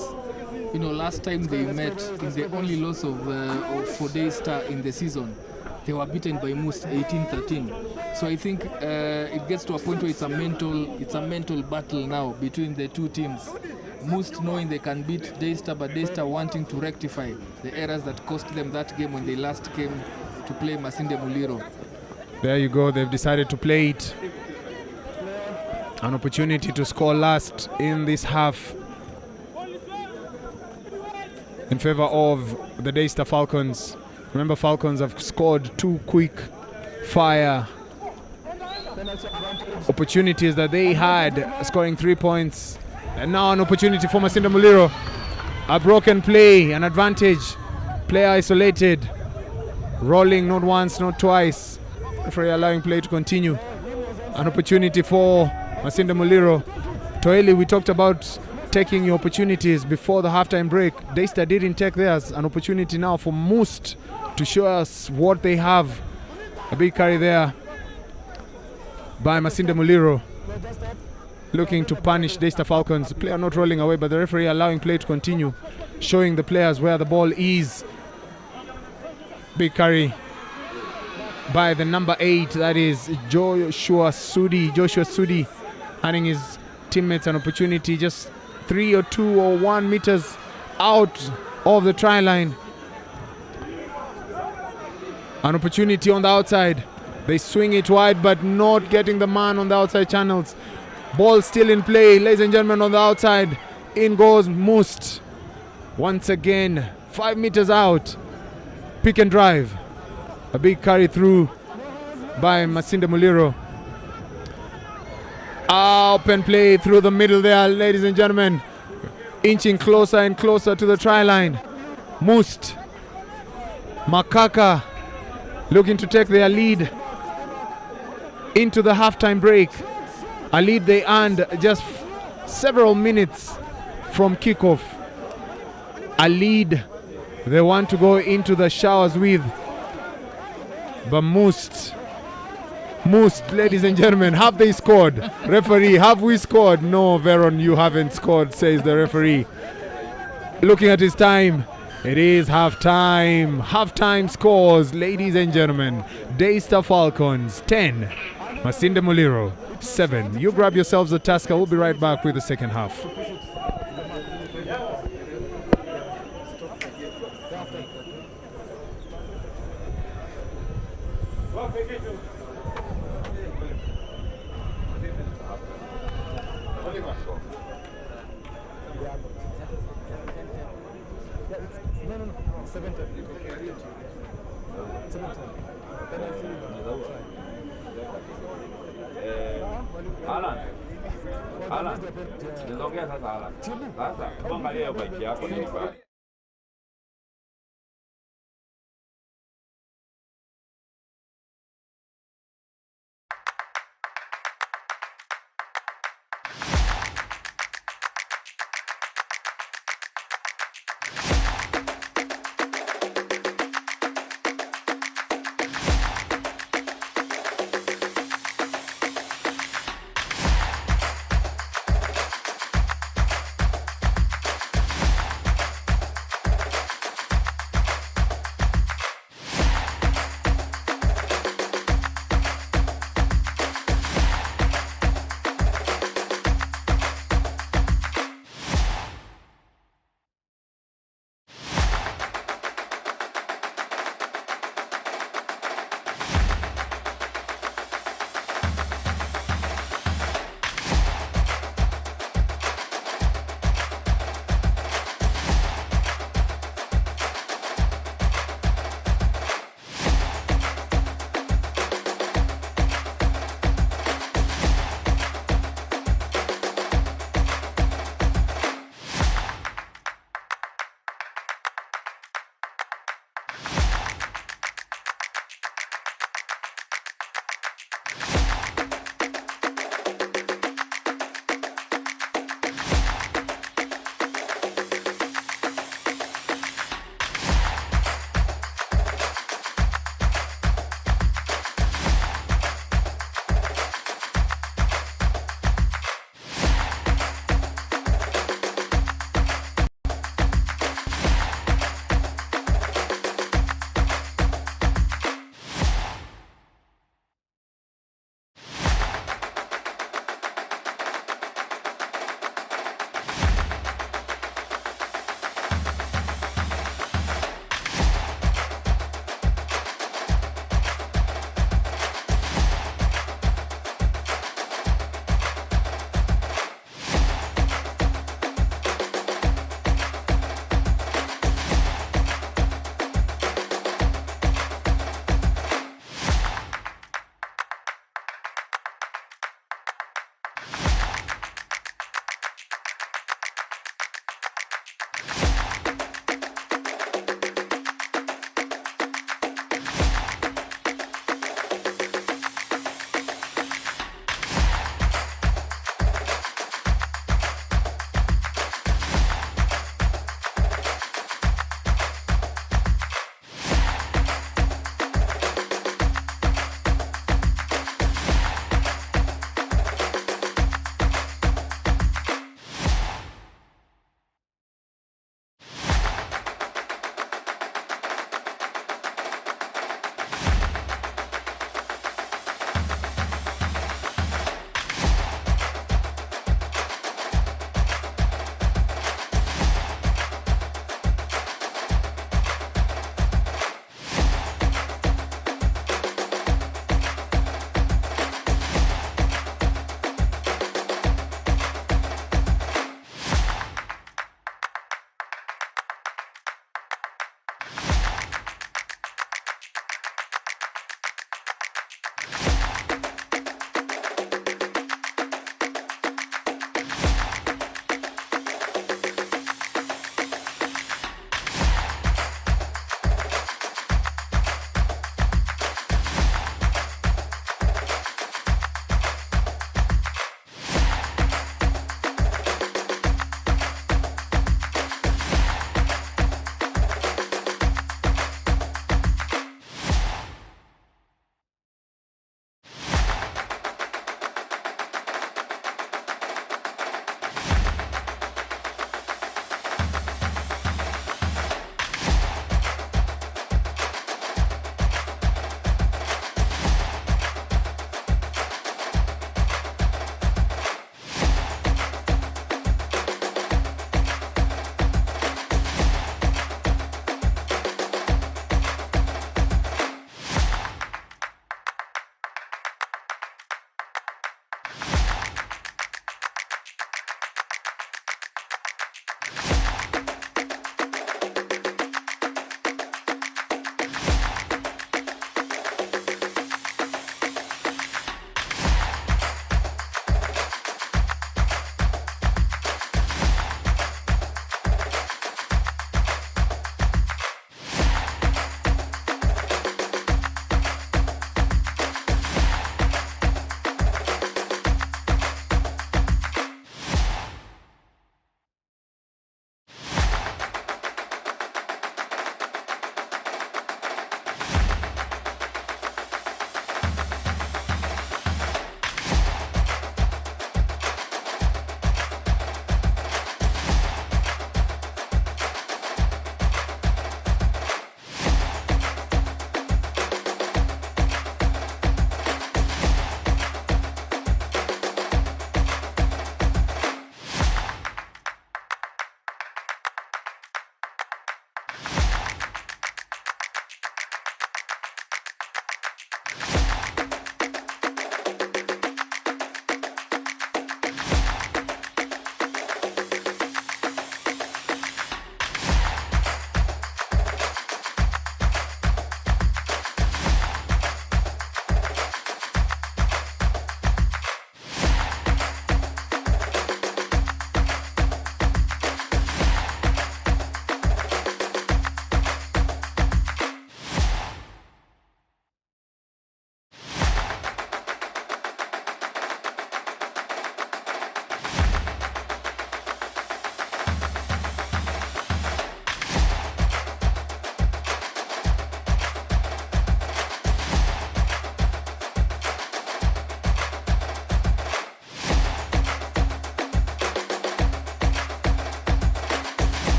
You know, last time they met, in the only loss for Daystar in the season, they were beaten by MMUST 18-13. So I think it gets to a point where it's a mental battle now between the two teams. MMUST knowing they can beat Daystar, but Daystar wanting to rectify the errors that cost them that game when they last came to play Masinde Muliro. There you go, they've decided to play it. An opportunity to score last in this half in favor of the Daystar Falcons. Remember, Falcons have scored 2 quick fire opportunities that they had, scoring 3 points. And now an opportunity for Masinde Muliro. A broken play, an advantage. Player isolated. Rolling not once, not twice. Referee allowing play to continue. An opportunity for Masinde Muliro. Toeli, we talked about taking your opportunities before the halftime break. Daystar didn't take theirs. An opportunity now for MMUST to show us what they have. A big carry there by Masinde Muliro, looking to punish DAYSTAR Falcons. The player not rolling away, but the referee allowing play to continue, showing the players where the ball is. Big carry by the number 8, that is Joshua Sudi, handing his teammates an opportunity just 3 or 2 or 1 meters out of the try line. An opportunity on the outside. They swing it wide, but not getting the man on the outside channels. Ball still in play, ladies and gentlemen, on the outside. In goes MMUST. Once again, 5 meters out. Pick and drive. A big carry through by Masinde Muliro. Open play through the middle there, ladies and gentlemen. Inching closer and closer to the try line. MMUST. Makaka looking to take their lead into the halftime break. A lead they earned just several minutes from kickoff. A lead they want to go into the showers with. But MMUST, ladies and gentlemen, have they scored? Referee, have we scored? No, Veron, you haven't scored, says the referee. Looking at his time, it is halftime. Halftime scores, ladies and gentlemen. DAYSTAR Falcons 10, Masinde Muliro 7. You grab yourselves a Tusker. We'll be right back with the second half. Alan, niliongea sasa Alan. Sasa angalia hiyo bike yako ni mbaya.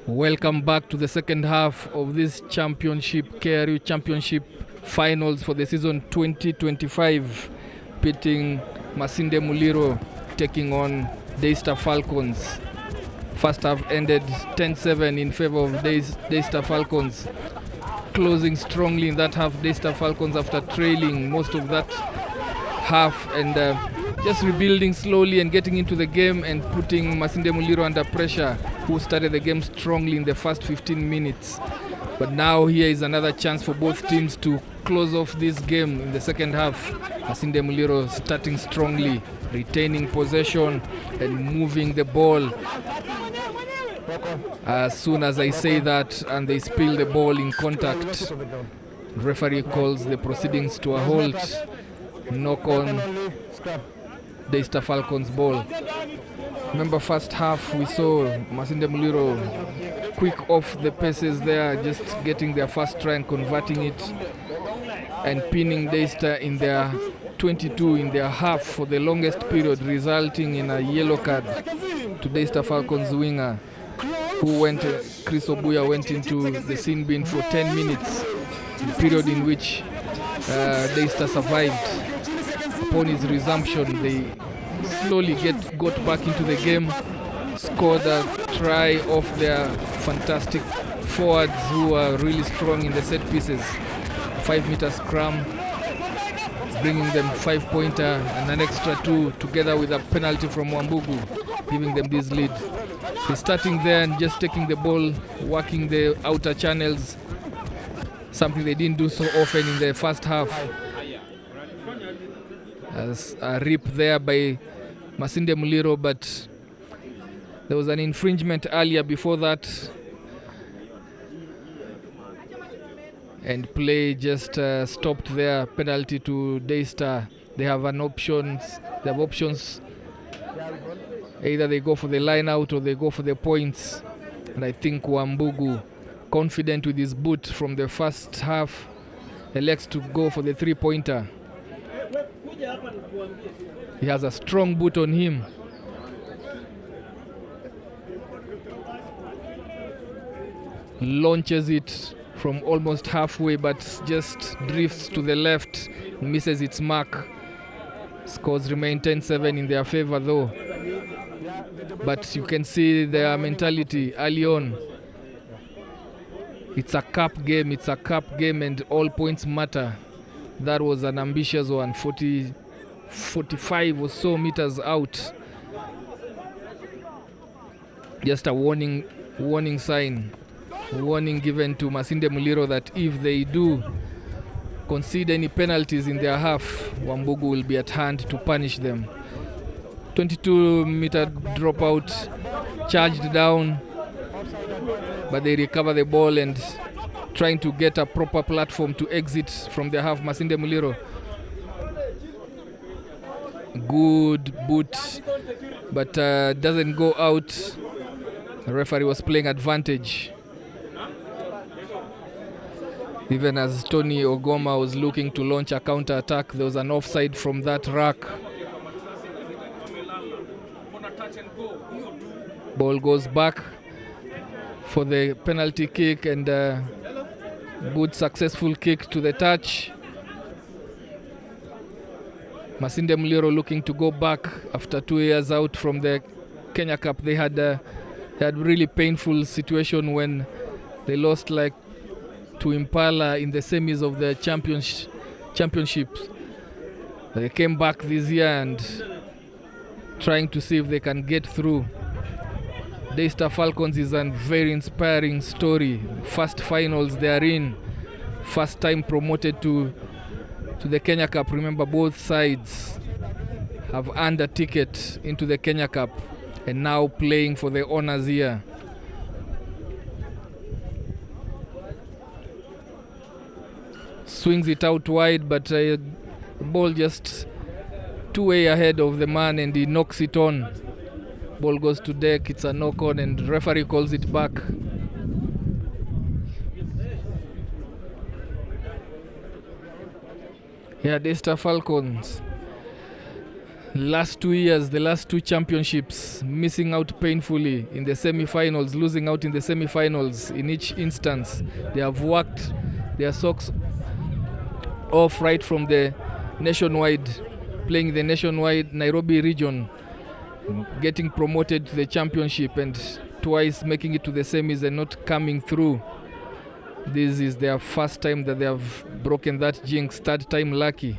Welcome back to the second half of this championship, KRU Championship finals for the season 2025, pitting Masinde Muliro taking on DAYSTAR Falcons. First half ended 10-7 in favor of DAYSTAR Falcons. Closing strongly in that half, DAYSTAR Falcons after trailing most of that half and just rebuilding slowly and getting into the game and putting Masinde Muliro under pressure, who started the game strongly in the first 15 minutes. But now here is another chance for both teams to close off this game in the second half. Masinde Muliro starting strongly, retaining possession and moving the ball. As soon as I say that and they spill the ball in contact, referee calls the proceedings to a halt. Knock on DAYSTAR Falcons ball. Remember first half we saw Masinde Muliro quick off the paces there, just getting their first try and converting it and pinning DAYSTAR in their 22 in their half for the longest period, resulting in a yellow card to DAYSTAR Falcons winger, who Chris Obuya went into the sin bin for 10 minutes, the period in which DAYSTAR survived. Upon his resumption, they slowly got back into the game, scored a try off their fantastic forwards who are really strong in the set pieces. 5-meter scrum, bringing them 5-pointer and an extra 2 together with a penalty from Wambugu, giving them this lead. They're starting there and just taking the ball, working the outer channels, something they didn't do so often in the first half. As a rip there by Masinde Muliro, but there was an infringement earlier before that, and play just stopped there. Penalty to DAYSTAR. They have options. Either they go for the line out or they go for the points. And I think Wambugu, confident with his boot from the first half, elects to go for the 3-pointer. He has a strong boot on him. Launches it from almost halfway, but just drifts to the left, misses its mark. Scores remain 10-7 in their favor though. But you can see their mentality early on. It's a cup game, and all points matter. That was an ambitious one, 45 or so meters out. Just a warning sign. Warning given to Masinde Muliro that if they do concede any penalties in their half, Wambugu will be at hand to punish them. 22-meter dropout, charged down, but they recover the ball and trying to get a proper platform to exit from their half. Masinde Muliro, good boot, but doesn't go out. The referee was playing advantage. Even as Tony Ogoma was looking to launch a counter attack, there was an offside from that rack. Ball goes back for the penalty kick, and good successful kick to the touch. Masinde Muliro looking to go back after 2 years out from the Kenya Cup. They had really painful situation when they lost to Impala in the semis of the championships. They came back this year and trying to see if they can get through. DAYSTAR Falcons is a very inspiring story. First finals they are in. First time promoted to the Kenya Cup. Remember, both sides have earned a ticket into the Kenya Cup and now playing for the honors here. Swings it out wide, but the ball just 2 way ahead of the man and he knocks it on. Ball goes to deck, it's a knock on, and referee calls it back. Yeah, DAYSTAR Falcons Last 2 years, the last 2 championships, missing out painfully in the semi-finals, losing out in the semi-finals in each instance. They have worked their socks off right from the nationwide, playing the nationwide Nairobi region, getting promoted to the championship, and twice making it to the semis and not coming through. This is their first time that they have broken that jinx, third time lucky.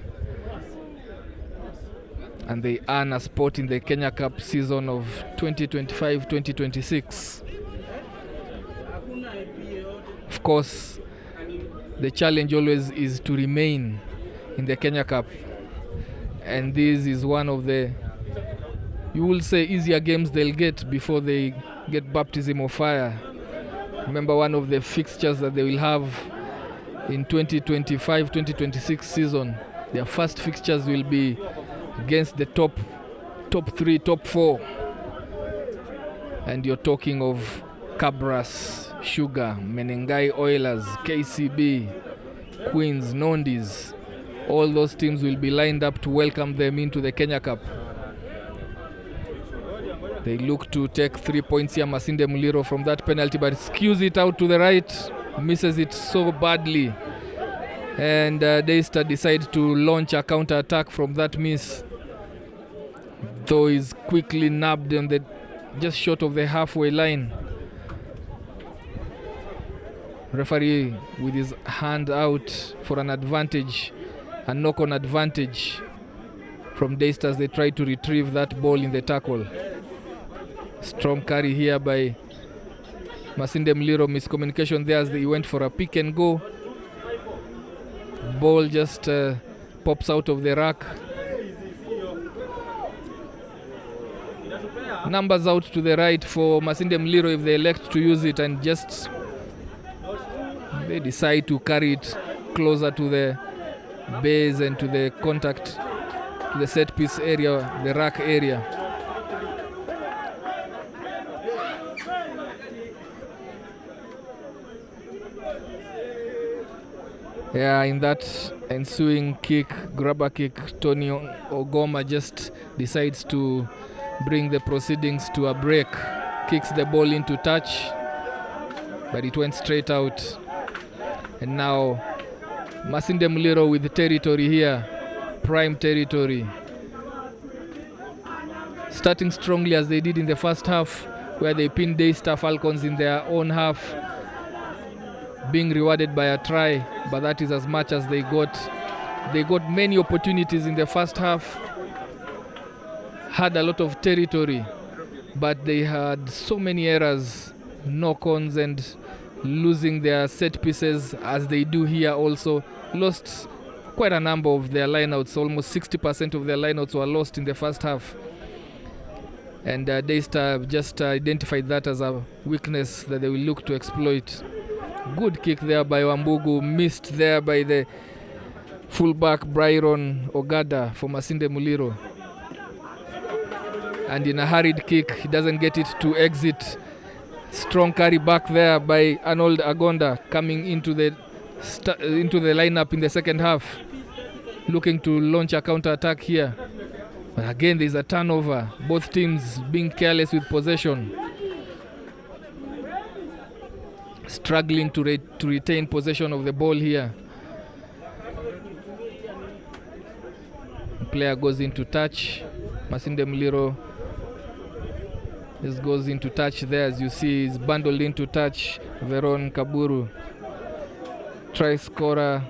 And they earn a spot in the Kenya Cup season of 2025-2026. Of course, the challenge always is to remain in the Kenya Cup. And this is one of the, you will say, easier games they'll get before they get baptism of fire. Remember, one of the fixtures that they will have in 2025-2026 season, their first fixtures will be against the top 3, top 4. And you're talking of Cabras, Sugar, Menengai Oilers, KCB, Queens, Nondis. All those teams will be lined up to welcome them into the Kenya Cup. They look to take 3 points here. Masinde Muliro from that penalty, but skews it out to the right, misses it so badly. And Daystar decide to launch a counter-attack from that miss, though is quickly nabbed on the just short of the halfway line. Referee with his hand out for an advantage, a knock-on advantage from Daystar as they try to retrieve that ball in the tackle. Strong carry here by Masinde Muliro. Miscommunication there as they went for a pick and go. Ball just pops out of the rack. Numbers out to the right for Masinde Muliro if they elect to use it, and just they decide to carry it closer to the base and to the contact, to the set piece area, the rack area. Yeah, in that ensuing kick, grabber kick, Tony Ogoma just decides to bring the proceedings to a break. Kicks the ball into touch, but it went straight out. And now Masinde Muliro with the territory here, prime territory. Starting strongly as they did in the first half, where they pinned DAYSTAR Falcons in their own half, being rewarded by a try, but that is as much as they got. They got many opportunities in the first half, had a lot of territory, but they had so many errors, knock-ons, and losing their set pieces as they do here also. Lost quite a number of their lineouts, almost 60% of their lineouts were lost in the first half. And Daystar just identified that as a weakness that they will look to exploit. Good kick there by Wambugu, missed there by the fullback Byron Ogada for Masinde Muliro. And in a hurried kick, he doesn't get it to exit. Strong carry back there by Arnold Agonda, coming into the lineup in the second half, looking to launch a counter-attack here. But again, there's a turnover. Both teams being careless with possession, struggling to retain possession of the ball here. Player goes into touch. Masinde Muliro just goes into touch there, as you see, is bundled into touch. Veron Kaburu, try scorer.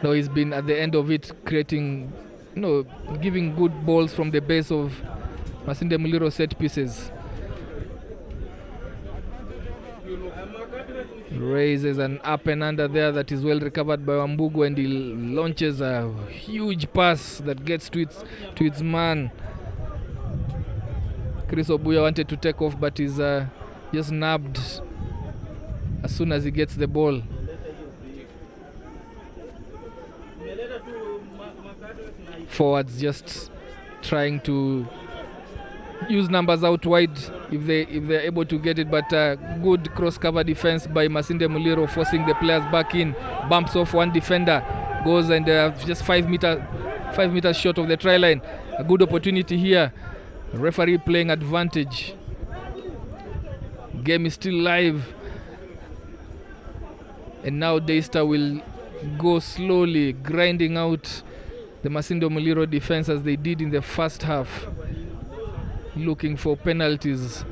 No, he's been at the end of it creating, giving good balls from the base of Masinde Muliro set pieces. Raises an up and under there that is well recovered by Wambugu, and he launches a huge pass that gets to its man. Chris Obuya wanted to take off, but is just nabbed as soon as he gets the ball. Forwards just trying to use numbers out wide if they're able to get it, but good cross-cover defense by Masinde Muliro, forcing the players back in. Bumps off one defender, goes and just 5 meter 5 meters short of the try line. A good opportunity here. Referee playing advantage. Game is still live. And now Daystar will go slowly, grinding out the Masinde Muliro defense as they did in the first half, looking for penalties.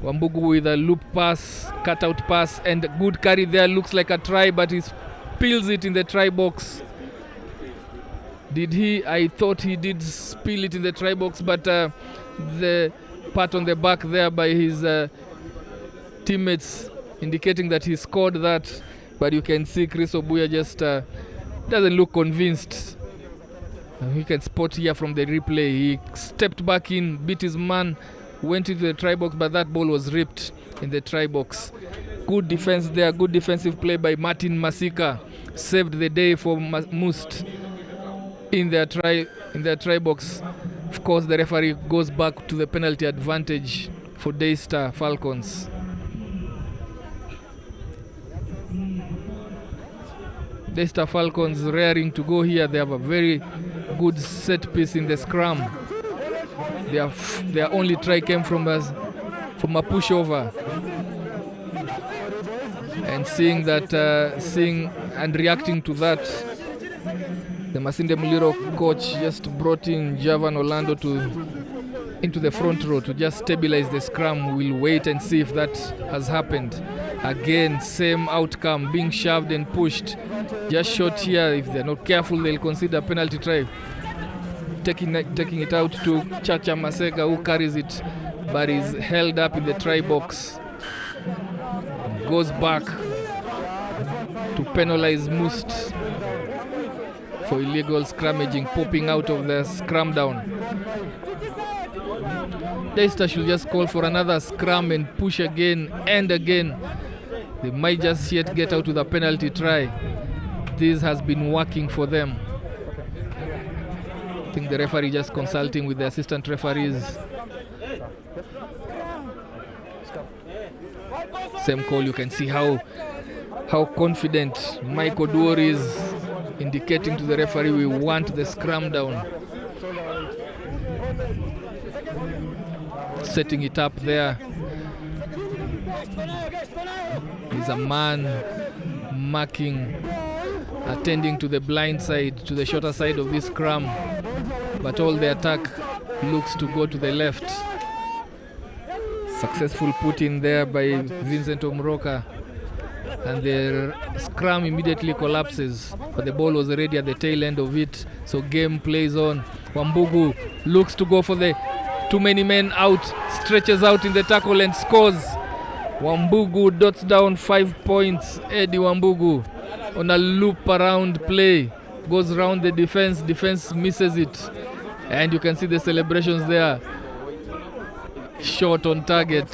Wambugu with a loop pass, cutout pass, and a good carry there. Looks like a try, but he spills it in the try box. Did he? I thought he did spill it in the try box, but the pat on the back there by his teammates indicating that he scored that. But you can see Chris Obuya just doesn't look convinced. You can spot here from the replay. He stepped back in, beat his man, went into the try box, but that ball was ripped in the try box. Good defense there, good defensive play by Martin Masika. Saved the day for MMUST in their try box. Of course, the referee goes back to the penalty advantage for Daystar Falcons. Daystar Falcons raring to go here. They have a very good set piece in the scrum. Their only try came from a pushover. And seeing and reacting to that, the Masinde Muliro coach just brought in Javan Orlando into the front row to just stabilize the scrum. We'll wait and see if that has happened. Again, same outcome, being shoved and pushed. Just short here. If they're not careful, they'll consider penalty try. Taking it out to Chacha Masega, who carries it, but is held up in the try box. Goes back to penalize MMUST for illegal scrummaging, popping out of the scrum down. Daystar should just call for another scrum and push again and again. They might just yet get out with a penalty try. This has been working for them. I think the referee just consulting with the assistant referees. Same call. You can see how confident Mike Oduor is, indicating to the referee we want the scrum down. Setting it up there. He's a man marking, attending to the blind side, to the shorter side of this scrum. But all the attack looks to go to the left. Successful put in there by Vincent Omroka. And the scrum immediately collapses. But the ball was already at the tail end of it. So game plays on. Wambugu looks to go for the too many men out. Stretches out in the tackle and scores. Wambugu dots down 5 points. Eddie Wambugu on a loop around play. Goes around the defense. Defense misses it. And you can see the celebrations there. Shot on target.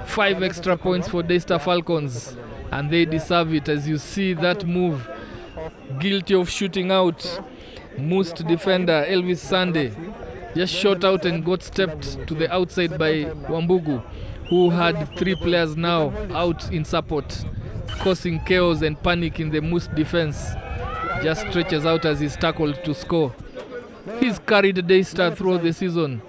5 extra points for Daystar Falcons. And they deserve it, as you see that move. Guilty of shooting out. MMUST defender Elvis Sunday just shot out and got stepped to the outside by Wambugu, who had 3 players now out in support, causing chaos and panic in the MMUST defense. Just stretches out as he's tackled to score. He's carried Daystar throughout the season.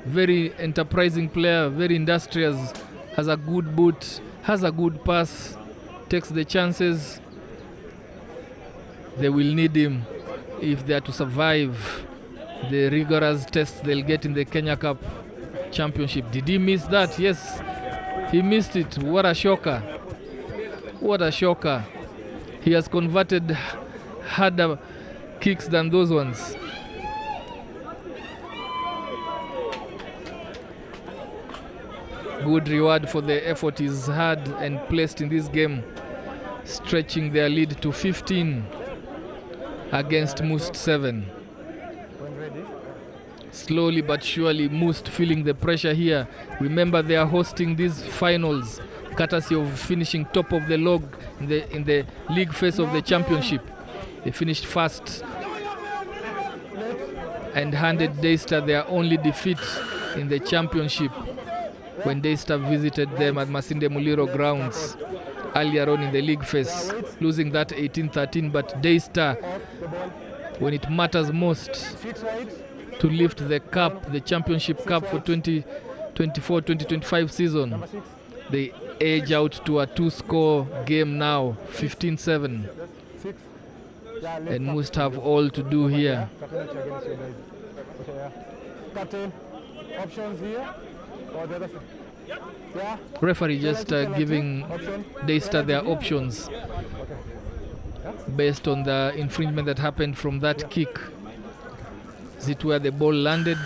Very enterprising player, very industrious, has a good boot, has a good pass, takes the chances. They will need him if they are to survive the rigorous tests they'll get in the Kenya Cup Championship. Did he miss that? Yes, he missed it. What a shocker. What a shocker. He has converted harder kicks than those ones. Good reward for the effort he's had and placed in this game, stretching their lead to 15 against MMUST 7. Slowly but surely, MMUST feeling the pressure here. Remember, they are hosting these finals courtesy of finishing top of the log in the league phase of the championship. They finished first and handed Daystar their only defeat in the championship when Daystar visited them at Masinde Muliro grounds earlier on in the league phase, losing that 18-13, but Daystar when it matters most to lift the cup, the championship cup for 2024-2025 season. They edge out to a 2-score game now, 15-7, and must have all to do here. Captain, options here or the other side? Yeah. Referee just giving Daystar their options based on the infringement that happened from that kick. Is it where the ball landed?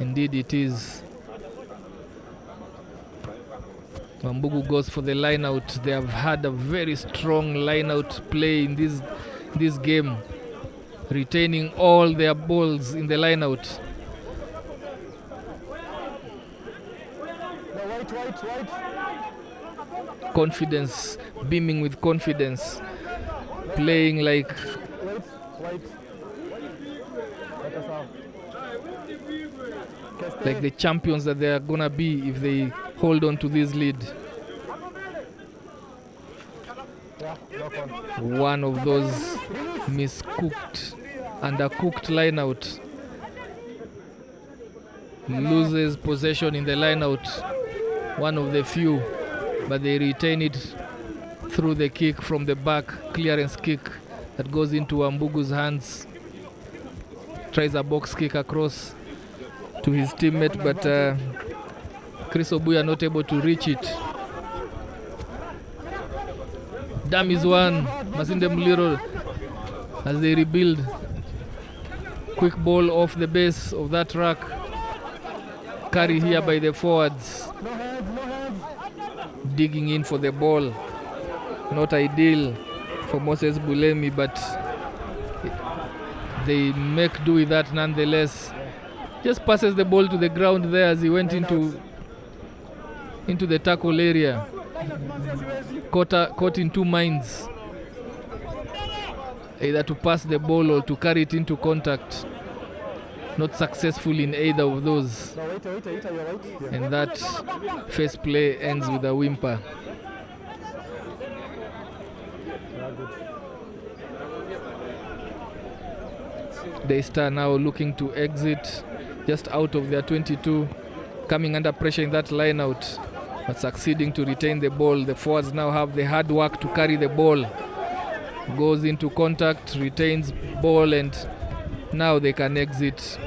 Indeed it is. Wambugu goes for the line out. They have had a very strong line out play in this game, retaining all their balls in the line out. Confidence, beaming with confidence, playing like the champions that they are gonna be if they hold on to this lead. One of those miscooked, undercooked line out. Loses possession in the line out. One of the few, but they retain it through the kick from the back, clearance kick that goes into Wambugu's hands. Tries a box kick across to his teammate, but Chris Obuya not able to reach it. Dam is one. Masinde Muliro as they rebuild. Quick ball off the base of that rack. Carry here by the forwards. Digging in for the ball. Not ideal for Moses Bulemi, but they make do with that nonetheless. Just passes the ball to the ground there as he went into the tackle area. Caught in two minds. Either to pass the ball or to carry it into contact. Not successful in either of those. And that first play ends with a whimper. Daystar now looking to exit just out of their 22, coming under pressure in that line out, but succeeding to retain the ball. The forwards now have the hard work to carry the ball. Goes into contact, retains ball, and now they can exit.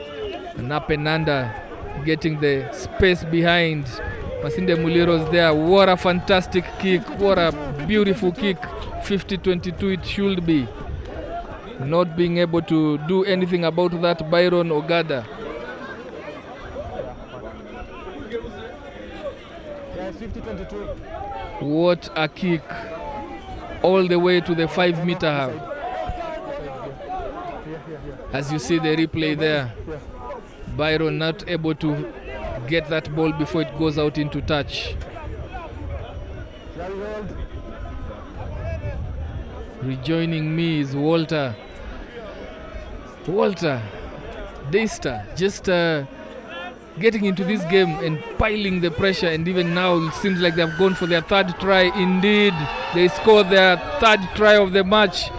And up and under, getting the space behind. Masinde Muliro's there. What a fantastic kick. What a beautiful kick. 50-22 it should be. Not being able to do anything about that, Byron Ogada. What a kick. All the way to the 5-meter half. As you see the replay there, Byron not able to get that ball before it goes out into touch. Rejoining me is Walter. Walter, Daystar just getting into this game and piling the pressure, and even now it seems like they've gone for their third try. Indeed, they scored their third try of the match.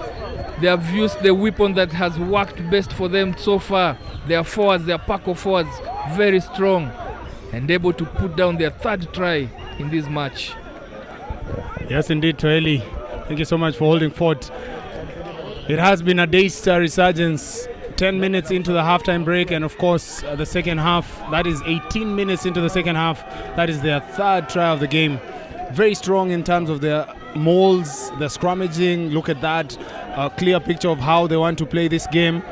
They have used the weapon that has worked best for them so far. Their forwards, their pack of forwards, very strong and able to put down their third try in this match. Yes, indeed, Toeli. Thank you so much for holding fort. It has been a Daystar resurgence. 10 minutes into the halftime break, and of course the second half, that is 18 minutes into the second half. That is their third try of the game. Very strong in terms of their molds, the scrummaging. Look at that. A clear picture of how they want to play this game.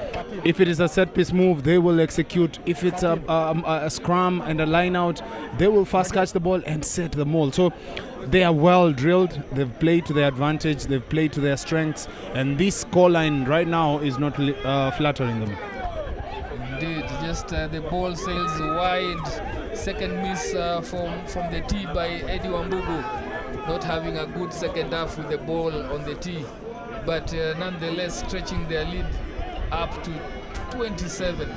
If it is a set piece move, they will execute. If it's a scrum and a line out, they will fast catch the ball and set the mold. So they are well drilled. They've played to their advantage. They've played to their strengths. And this scoreline right now is not flattering them. Indeed, just the ball sails wide. Second miss from the tee by Eddie Wambugu. Not having a good second half with the ball on the tee. But nonetheless stretching their lead up to 27.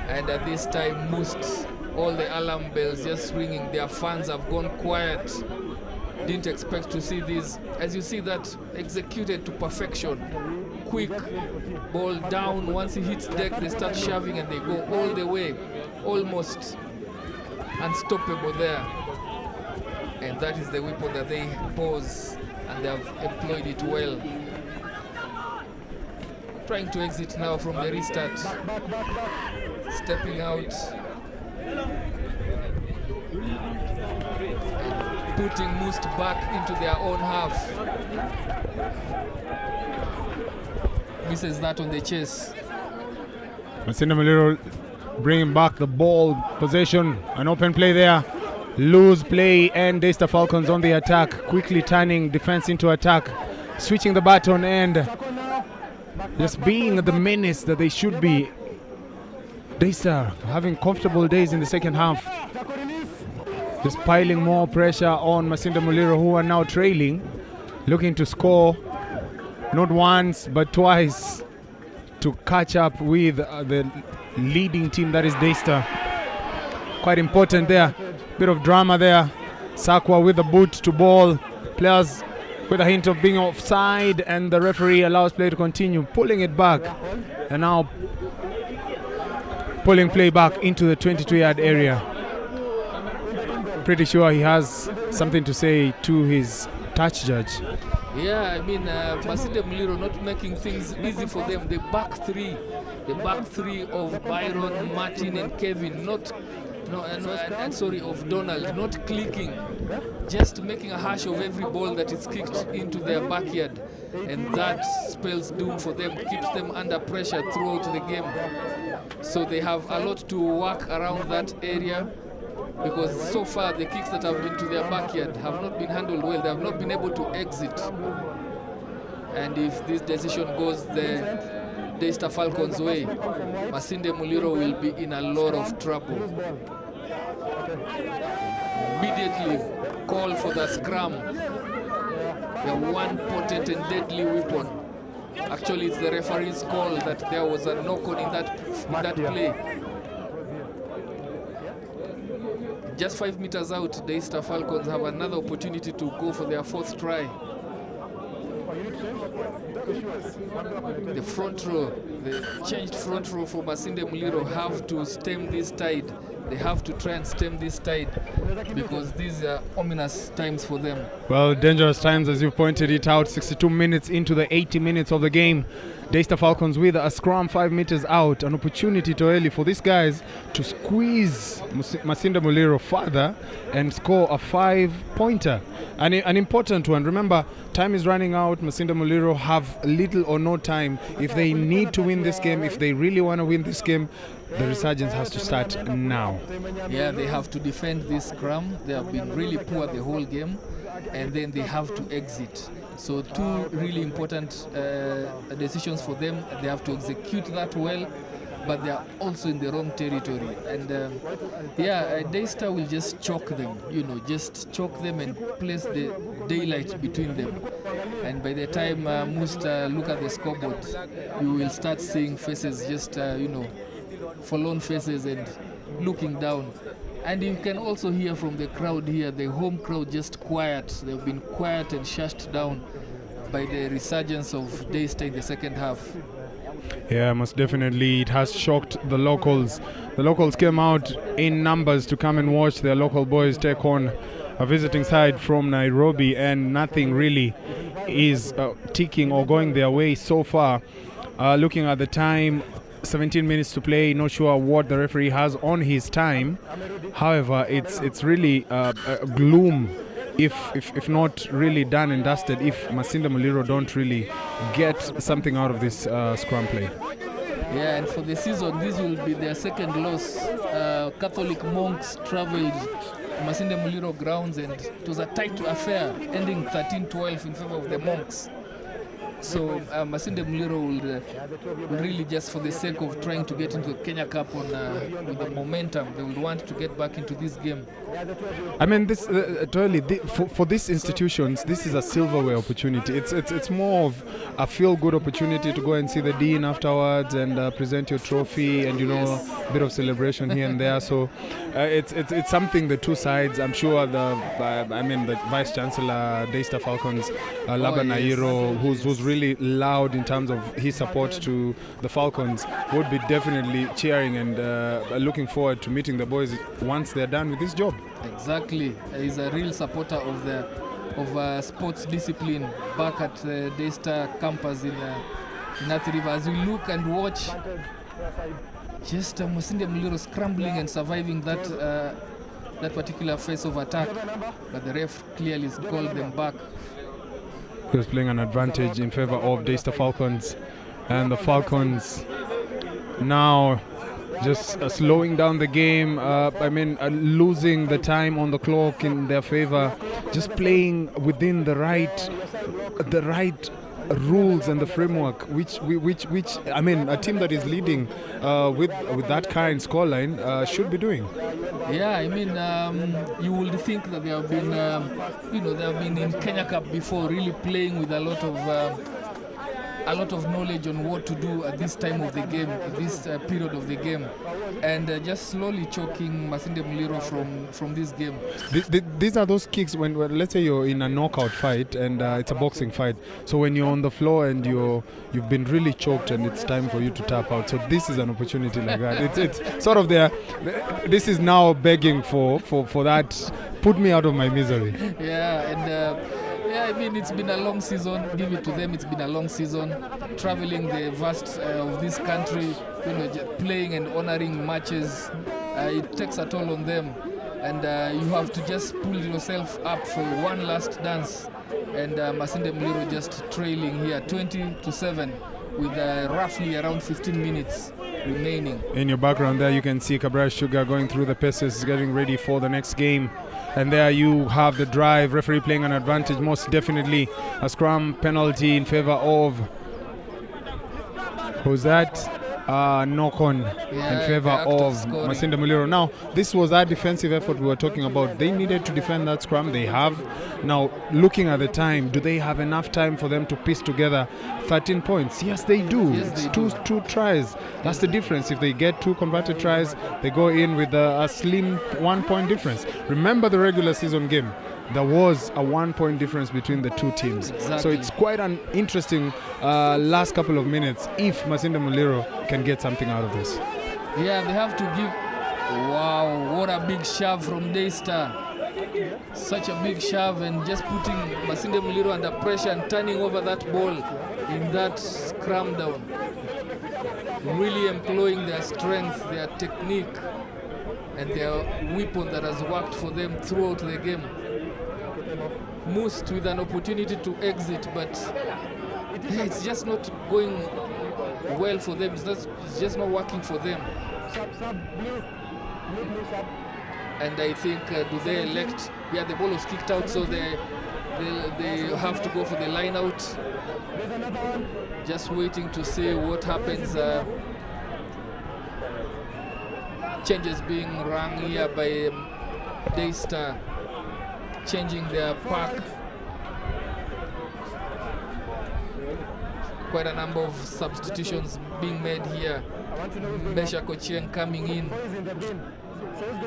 And at this time, MMUST, all the alarm bells just ringing. Their fans have gone quiet. didn't expect to see this. As you see that executed to perfection. Quick ball down. Once he hits deck, they start shoving and they go all the way. Almost unstoppable there. And that is the weapon that they pose, and they have employed it well. Trying to exit now from the restart. Stepping out. And putting MMUST back into their own half. Misses that on the chase. Masinde Muliro bringing back the ball possession. An open play there. Loose play, and DAYSTAR Falcons on the attack. Quickly turning defense into attack. Switching the baton and just being the menace that they should be. DAYSTAR having comfortable days in the second half. Just piling more pressure on Masinde Muliro, who are now trailing. Looking to score not once but twice to catch up with the leading team, that is DAYSTAR. Quite important there. Bit of drama there. Sakwa with the boot to ball. Players with a hint of being offside, and the referee allows play to continue, pulling it back, and now pulling play back into the 22-yard area. Pretty sure he has something to say to his touch judge. Yeah, I mean, Masinde Muliro not making things easy for them. The back three of Byron, Martin, and Kevin, of Donald, not clicking, just making a hash of every ball that is kicked into their backyard, and that spells doom for them, keeps them under pressure throughout the game. So they have a lot to work around that area, because so far the kicks that have been to their backyard have not been handled well. They have not been able to exit. And if this decision goes the DAYSTAR Falcons' way, Masinde Muliro will be in a lot of trouble. Immediately call for the scrum. The one potent and deadly weapon. Actually, it's the referee's call that there was a knock-on in that play. Just 5 meters out, DAYSTAR Falcons have another opportunity to go for their fourth try. The front row, the changed front row for Masinde Muliro have to stem this tide. They have to try and stem this tide, because these are ominous times for them. Well, dangerous times, as you pointed it out. 62 minutes into the 80 minutes of the game. DAYSTAR Falcons with a scrum 5 meters out. An opportunity too early for these guys to squeeze Masinde Muliro further and score a 5-pointer. An important one. Remember, time is running out. Masinde Muliro have little or no time. If they need to win this game, if they really want to win this game, the resurgence has to start now. Yeah, they have to defend this scrum. They have been really poor the whole game, and then they have to exit. So two really important decisions for them. They have to execute that well, but they are also in the wrong territory. And DAYSTAR will just choke them, just choke them and place the daylight between them. And by the time MMUST look at the scoreboard, you will start seeing faces just, forlorn faces and looking down. And you can also hear from the crowd here, the home crowd just quiet. They've been quiet and shushed down by the resurgence of DAYSTAR in the second half. Yeah, most definitely. It has shocked the locals. The locals came out in numbers to come and watch their local boys take on a visiting side from Nairobi, and nothing really is ticking or going their way so far. Looking at the time, 17 minutes to play. Not sure what the referee has on his time. However, it's really a gloom if not really done and dusted, if Masinde Muliro don't really get something out of this scrum play. Yeah, and for the season, this will be their second loss. Catholic monks traveled to Masinde Muliro grounds, and it was a tight affair, ending 13-12 in favor of the monks. So Masinde Muliro will really, just for the sake of trying to get into the Kenya Cup with the momentum, they will want to get back into this game. I mean, this for these institutions, this is a silverware opportunity. It's more of a feel-good opportunity to go and see the dean afterwards and present your trophy and a bit of celebration here and there. So it's something the two sides. I'm sure the Vice Chancellor Daystar Falcons, Laba Nairo, who's really loud in terms of his support to the Falcons, would be definitely cheering and looking forward to meeting the boys once they're done with this job. Exactly, he's a real supporter of sports discipline back at the Daystar campus in Athi River. As we look and watch, just Masinde Muliro scrambling and surviving that particular phase of attack, but the ref clearly called them back. He was playing an advantage in favor of Daystar Falcons, and the Falcons now just slowing down the game. Losing the time on the clock in their favor, just playing within the right rules and the framework, which a team that is leading with that kind scoreline should be doing. Yeah, you would think that they have been, they have been in Kenya Cup before, really playing with a lot of knowledge on what to do at this time of the game, this period of the game, and just slowly choking Masinde Muliro from this game. These are those kicks when let's say you're in a knockout fight and it's a boxing fight. So when you're on the floor and you've been really choked and it's time for you to tap out. So this is an opportunity like that. It's sort of this is now begging for that. Put me out of my misery. Yeah, and. It's been a long season. Give it to them. It's been a long season. Traveling the vast of this country, playing and honoring matches. It takes a toll on them, and you have to just pull yourself up for one last dance. And Masinde Muliro just trailing here, 20-7, with roughly around 15 minutes remaining. In your background there, you can see Kabra Sugar going through the paces, getting ready for the next game. And there you have the drive, referee playing an advantage, most definitely a scrum penalty in favor of, who's that? Knock-on in favor of Masinde Muliro. Now, this was that defensive effort we were talking about. They needed to defend that scrum. They have. Now, looking at the time, do they have enough time for them to piece together 13 points? Yes, they do. It's two tries. That's the difference. If they get 2 converted tries, they go in with a slim 1-point difference. Remember the regular season game. There was a 1-point difference between the two teams. Exactly. So it's quite an interesting last couple of minutes if Masinde Muliro can get something out of this. Yeah, they have to give. Wow, what a big shove from Daystar. Such a big shove, and just putting Masinde Muliro under pressure and turning over that ball in that scrum down. Really employing their strength, their technique, and their weapon that has worked for them throughout the game. MMUST with an opportunity to exit, but it's just not going well for them. It's just not working for them. And I think, do they elect? Yeah, the ball was kicked out, so they have to go for the line out. Just waiting to see what happens. Changes being rung here by Daystar, changing their pack. Quite a number of substitutions being made here. Besha Kochien coming in.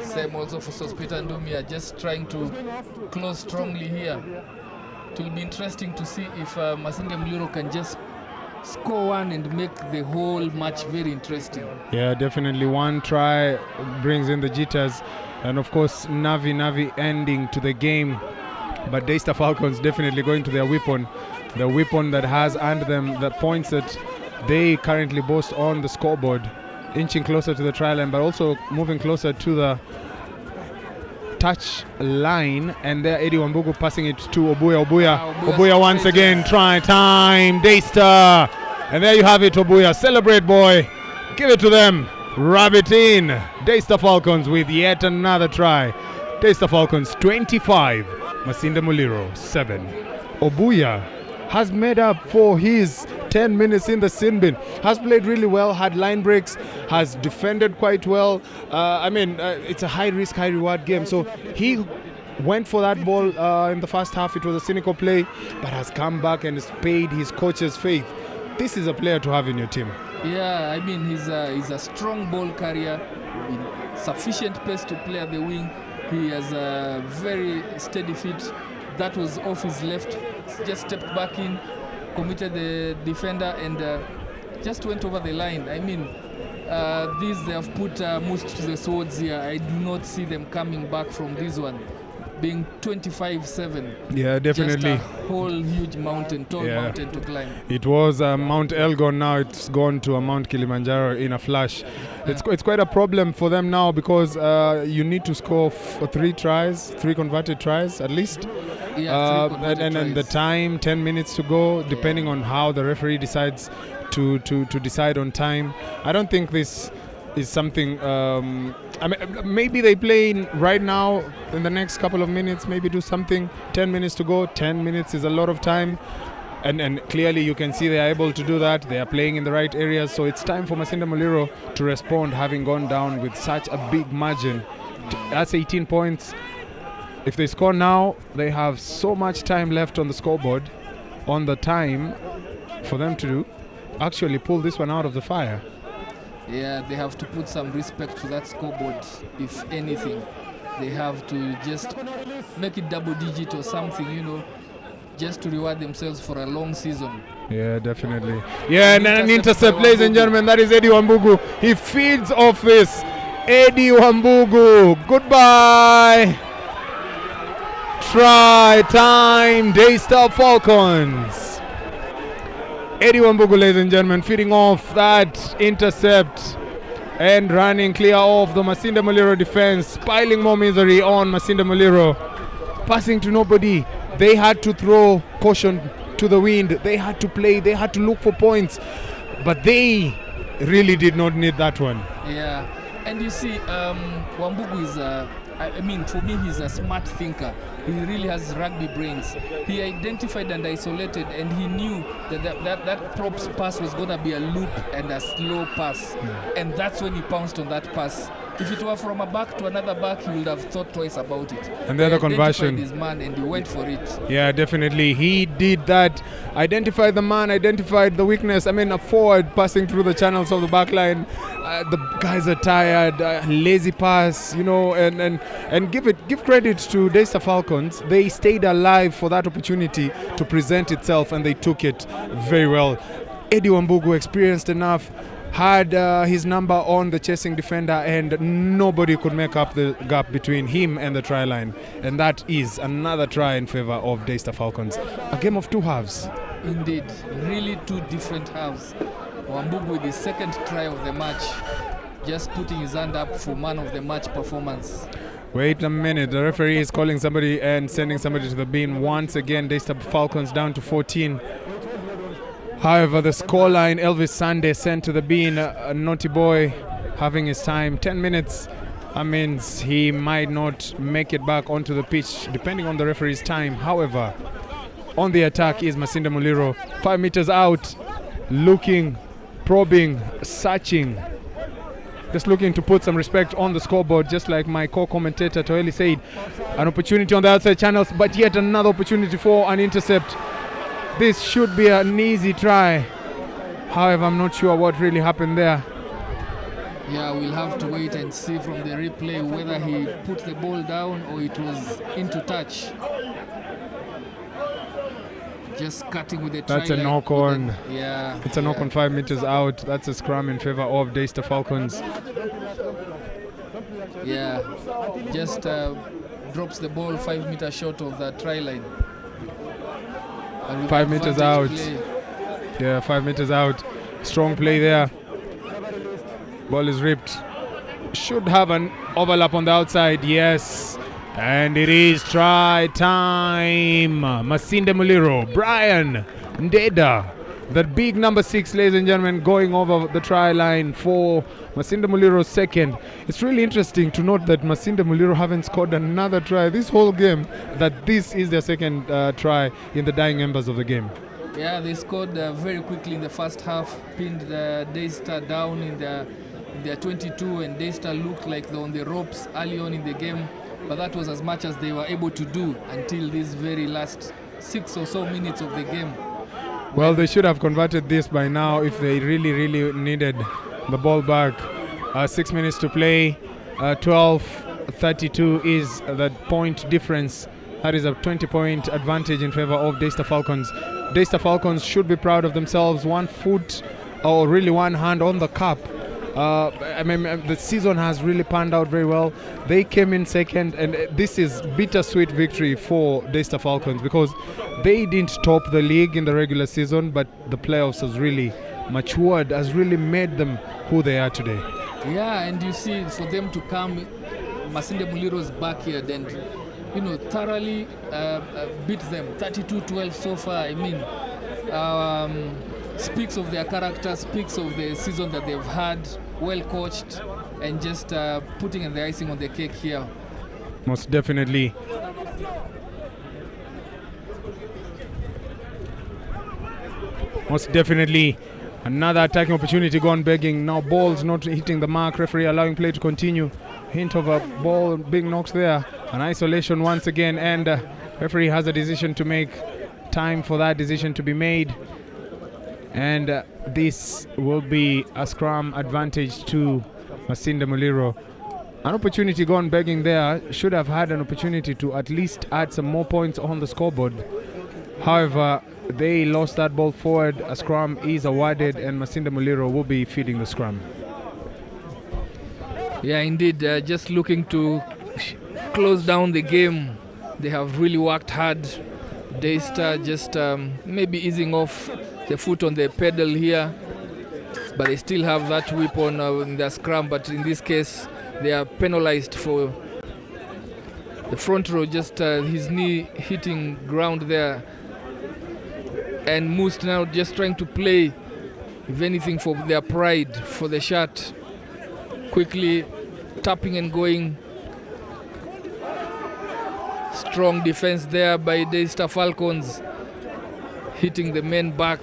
Same also for Sospita Ndumia, just trying to close strongly here. It will be interesting to see if Masinde Muliro can just score one and make the whole match very interesting. Yeah, definitely. One try brings in the jitters, and of course Navi ending to the game. But Daystar Falcons definitely going to their weapon, the weapon that has earned them the points that they currently boast on the scoreboard, inching closer to the try line, but also moving closer to the touch line. And there Eddie Wambugu passing it to Obuya. Obuya once again, try time, Daystar. And there you have it, Obuya. Celebrate, boy. Give it to them. Rub it in. Daystar Falcons with yet another try. Daystar Falcons 25, Masinde Muliro 7. Obuya has made up for his 10 minutes in the sin bin. Has played really well, had line breaks, has defended quite well. It's a high risk, high reward game. So he went for that ball in the first half. It was a cynical play, but has come back and has paid his coach's faith. This is a player to have in your team. Yeah, I mean, he's a strong ball carrier, with sufficient pace to play at the wing. He has a very steady feet. That was off his left, just stepped back in, committed the defender, and just went over the line. I mean, they have put MMUST to the swords here. I do not see them coming back from this one, being 25-7. Yeah, definitely. Just a whole huge mountain, tall mountain to climb. It was Mount Elgon, now it's gone to a Mount Kilimanjaro in a flash. It's quite a problem for them now because you need to score 3 converted tries at least. Yeah, and the time, 10 minutes to go, depending on how the referee decides to decide on time. I don't think this is something. Maybe they play right now in the next couple of minutes. Maybe do something. 10 minutes to go. 10 minutes is a lot of time, and clearly you can see they are able to do that. They are playing in the right areas. So it's time for Masinde Muliro to respond, having gone down with such a big margin. That's 18 points. If they score now, they have so much time left on the scoreboard, on the time for them to actually pull this one out of the fire. Yeah, they have to put some respect to that scoreboard. If anything, they have to just make it double digit or something, just to reward themselves for a long season. Yeah, definitely. Yeah, and an intercept, ladies and gentlemen. That is Eddie Wambugu. He feeds off this. Eddie Wambugu. Goodbye. Try time, Daystar Falcons. Eddie Wambugu, ladies and gentlemen, feeding off that intercept and running clear off the Masinde Muliro defense, piling more misery on Masinde Muliro. Passing to nobody. They had to throw caution to the wind. They had to play. They had to look for points. But they really did not need that one. Yeah. And you see, Wambugu is for me, he's a smart thinker. He really has rugby brains. He identified and isolated, and he knew that props pass was going to be a loop and a slow pass. And that's when he pounced on that pass. If it were from a back to another back, he would have thought twice about it. And then the conversion. He identified his man and he went for it. Yeah, definitely. He did that. Identified the man, identified the weakness. A forward passing through the channels of the back line. The guys are tired, lazy pass, and give credit to Daystar Falcons. They stayed alive for that opportunity to present itself, and they took it very well. Eddie Wambugu, experienced enough, had his number on the chasing defender, and nobody could make up the gap between him and the try line. And that is another try in favor of Daystar Falcons. A game of 2 halves. Indeed, really 2 different halves. Wambugu with his second try of the match, just putting his hand up for man of the match performance. Wait a minute, the referee is calling somebody and sending somebody to the bin. Once again, Daystar Falcons down to 14. However, the scoreline, Elvis Sunday sent to the bin. A naughty boy having his time. 10 minutes. That means he might not make it back onto the pitch, depending on the referee's time. However, on the attack is Masinde Muliro. 5 meters out, looking, probing, searching. Just looking to put some respect on the scoreboard, just like my co-commentator Toeli said. An opportunity on the outside channels, but yet another opportunity for an intercept. This should be an easy try. However, I'm not sure what really happened there. Yeah, we'll have to wait and see from the replay whether he put the ball down or it was into touch. Just cutting with the try. That's a knock on. Yeah. It's a knock on 5 meters out. That's a scrum in favor of Daystar Falcons. Yeah. Just drops the ball 5 meters short of the try line. 5 meters out. Yeah, 5 meters out. Strong play there. Ball is ripped. Should have an overlap on the outside. Yes. And it is try time. Masinde Muliro, Brian Ndeda, that big number 6, ladies and gentlemen, going over the try line for Masinde Muliro's second. It's really interesting to note that Masinde Muliro haven't scored another try this whole game, that this is their second try in the dying embers of the game. Yeah, they scored very quickly in the first half, pinned Daystar down in their 22, and Daystar looked like they were on the ropes early on in the game, but that was as much as they were able to do until these very last 6 or so minutes of the game. Well, they should have converted this by now if they really needed the ball back. 6 minutes to play, 12-32 is the point difference. That is a 20-point advantage in favor of Daystar Falcons. Daystar Falcons should be proud of themselves. 1 foot, or really 1 hand on the cup. I mean, the season has really panned out very well. They came in second, and this is bittersweet victory for Daystar Falcons because they didn't top the league in the regular season, but the playoffs has really matured, has really made them who they are today. Yeah, and you see, for them to come Masinde Muliro's backyard and thoroughly beat them 32-12 so far. I mean, speaks of their character, speaks of the season that they've had, well coached, and just putting in the icing on the cake here. Most definitely. Most definitely. Another attacking opportunity gone begging. Now balls not hitting the mark. Referee allowing play to continue. Hint of a ball being knocked there. An isolation once again, and referee has a decision to make. Time for that decision to be made. And this will be a scrum advantage to Masinde Muliro. An opportunity gone begging there. Should have had an opportunity to at least add some more points on the scoreboard. However, they lost that ball forward. A scrum is awarded, and Masinde Muliro will be feeding the scrum. Yeah, indeed. Just looking to close down the game. They have really worked hard. Daystar just maybe easing off the foot on the pedal here, but they still have that whip on in their scrum. But in this case, they are penalized for the front row, just his knee hitting ground there. And MMUST now just trying to play, if anything, for their pride, for the shot. Quickly tapping and going. Strong defense there by Daystar Falcons, hitting the men back.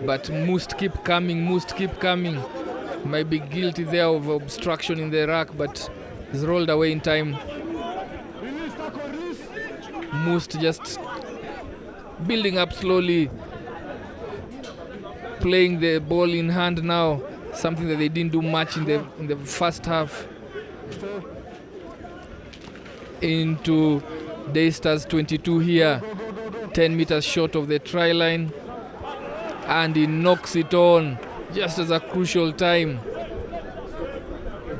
But MMUST keep coming. Might be guilty there of obstruction in the rack, but is rolled away in time. MMUST just building up slowly, playing the ball in hand now, something that they didn't do much in the first half. Into Daystar's 22 here, 10 meters short of the try line, and he knocks it on just as a crucial time.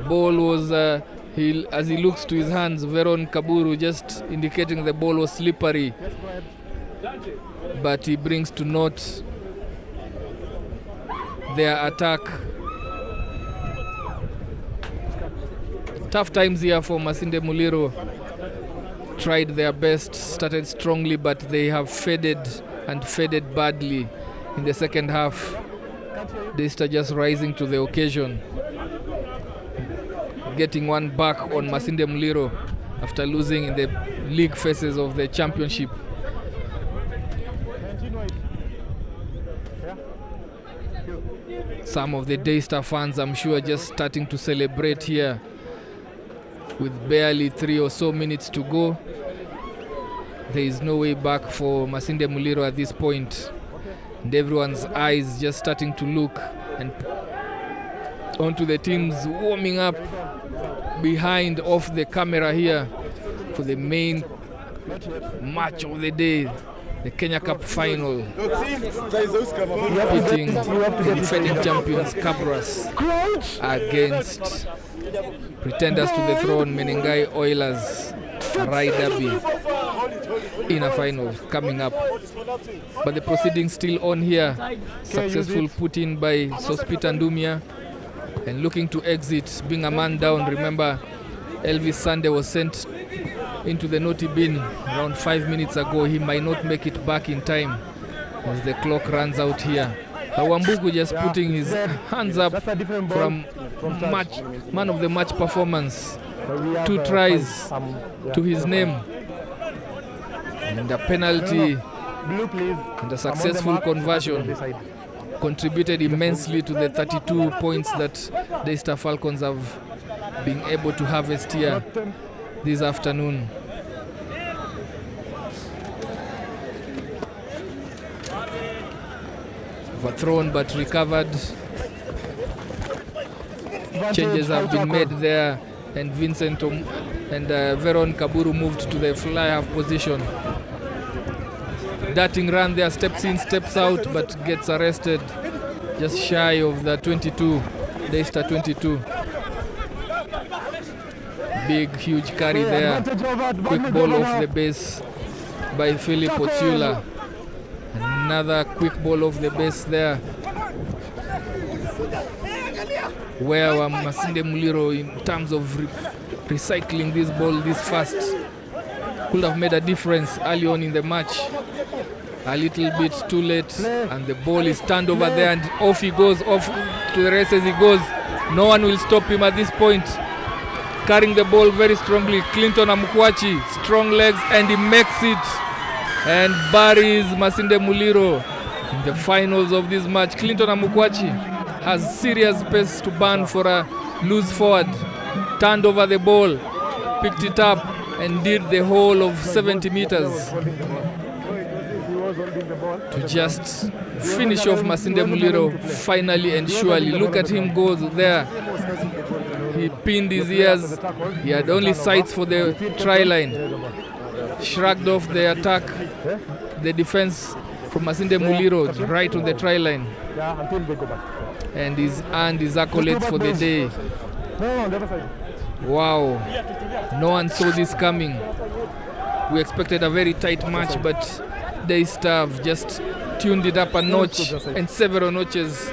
Ball was as he looks to his hands, Veron Kaburu just indicating the ball was slippery, but he brings to naught their attack. Tough times here for Masinde Muliro. Tried their best, started strongly, but they have faded badly in the second half. Daystar just rising to the occasion, getting one back on Masinde Muliro after losing in the league phases of the championship. Some of the Daystar fans, I'm sure, just starting to celebrate here with barely 3 or so minutes to go. There is no way back for Masinde Muliro at this point, and everyone's eyes just starting to look and onto the teams warming up behind off the camera here for the main match of the day, the Kenya Cup final, pitting the defending champions Cabras against pretenders to the throne Menengai Oilers. Rai Derby in a final coming up, but the proceedings still on here. Successful put in by Sospita Ndumia, and looking to exit, being a man down. Remember, Elvis Sunday was sent into the naughty bin around 5 minutes ago. He might not make it back in time as the clock runs out here. Wambugu just putting his hands up from man of the match performance. 2 tries to his name, and a penalty Blue, please. And a successful conversion contributed immensely to the 32 points that Daystar Falcons have been able to harvest here this afternoon. Overthrown but recovered. Changes have been made there, and Vincent and Veron Kaburu moved to the fly half position. Darting run there, steps in, steps out, but gets arrested just shy of the 22, Daystar 22. Big, huge carry there. Quick ball off the base by Philip Otsula. Another quick ball off the base there, where Masinde Muliro, in terms of recycling this ball this fast, could have made a difference early on in the match. A little bit too late, and the ball is turned over there, and off he goes, off to the races he goes. No one will stop him at this point. Carrying the ball very strongly, Clinton Amukwachi, strong legs, and he makes it and buries Masinde Muliro in the finals of this match. Clinton Amukwachi has serious pace to burn for a loose forward. Turned over the ball, picked it up, and did the whole of 70 meters to just finish off Masinde Muliro finally and surely. Look at him go there. He pinned his ears. He had only sights for the try line. Shrugged off the attack, the defense from Masinde Muliro right on the try line. And he's earned his accolades for the day. Wow. No one saw this coming. We expected a very tight match, but Daystar have just tuned it up a notch, and several notches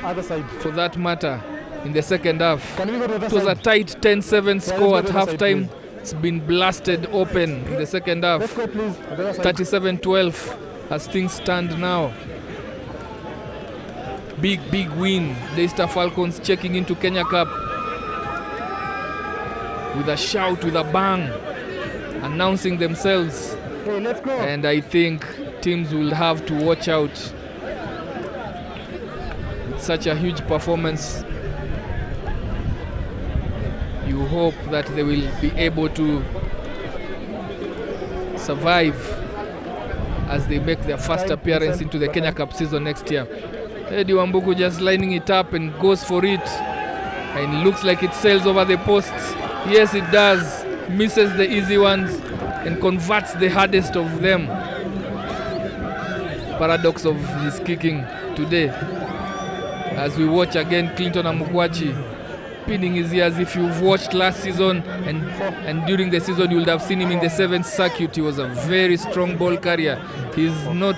for that matter, in the second half. It was a tight 10-7 score at halftime. It's been blasted open in the second half. 37-12 as things stand now. Big win. Daystar Falcons checking into Kenya Cup with a shout, with a bang, announcing themselves. And I think teams will have to watch out. It's such a huge performance. You hope that they will be able to survive as they make their first appearance into the Kenya Cup season next year. Eddie Wambuku just lining it up and goes for it, and looks like it sails over the posts. Yes, it does. Misses the easy ones and converts the hardest of them. Paradox of his kicking today. As we watch again Clinton Amukwachi pinning his ears. If you've watched last season and during the season, you would have seen him in the 7th circuit. He was a very strong ball carrier. He's not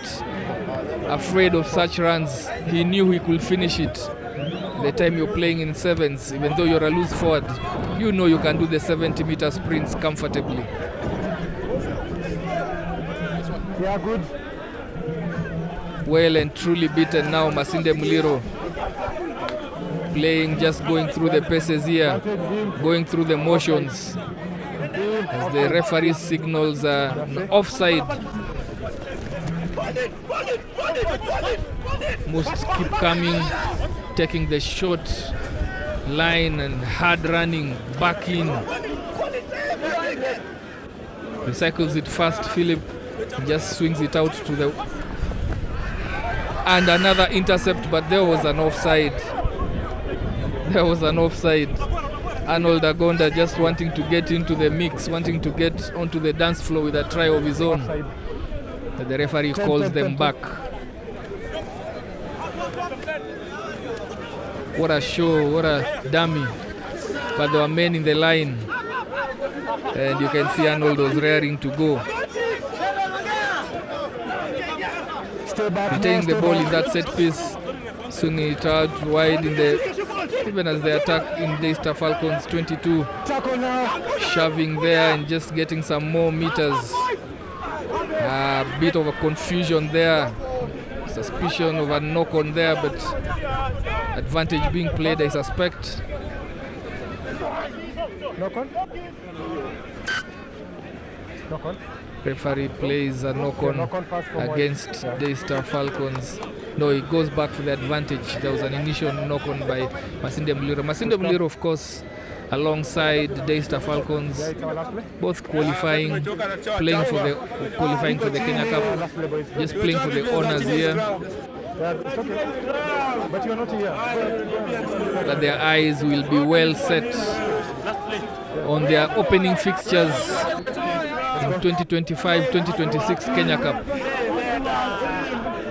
afraid of such runs. He knew he could finish it. The time you're playing in 7s, even though you're a loose forward, you know you can do the 70-meter sprints comfortably. Yeah, good. Well and truly beaten now, Masinde Muliro. Playing, just going through the paces here, going through the motions. As the referee signals offside. Must keep coming, taking the short line and hard running back in. Recycles it fast, Philip just swings it out to the... And another intercept, but there was an offside. There was an offside. Arnold Agonda just wanting to get into the mix, wanting to get onto the dance floor with a try of his own. But the referee calls them back. What a show, what a dummy. But there were men in the line. And you can see Arnold was raring to go. Retaining the ball in that set piece, swinging it out wide in the, even as they attack in Daystar Falcons 22, shoving there and just getting some more meters. A bit of a confusion there, suspicion of a knock on there, but advantage being played, I suspect. Knock on? Knock on. Referee plays a knock-on knock-on first for against Moi. Daystar Falcons. No, it goes back to the advantage. There was an initial knock-on by Masinde Muliro. Masinde Muliro, of course, alongside Daystar Falcons, Yeah, it's our last play. both qualifying for the Kenya Cup, just playing for the honors here. Yeah, it's okay. But you're not here. But their eyes will be well set on their opening fixtures in 2025-2026 Kenya Cup.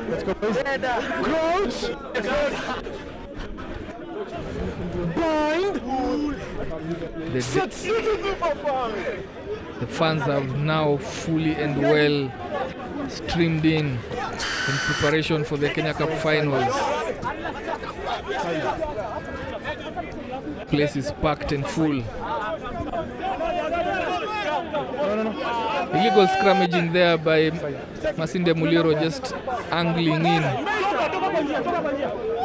Let's go, boys. Crouch. Blind. The fans have now fully and well streamed in preparation for the Kenya Cup finals. Place is packed and full. Illegal scrummaging there by Masinde Muliro, just angling in.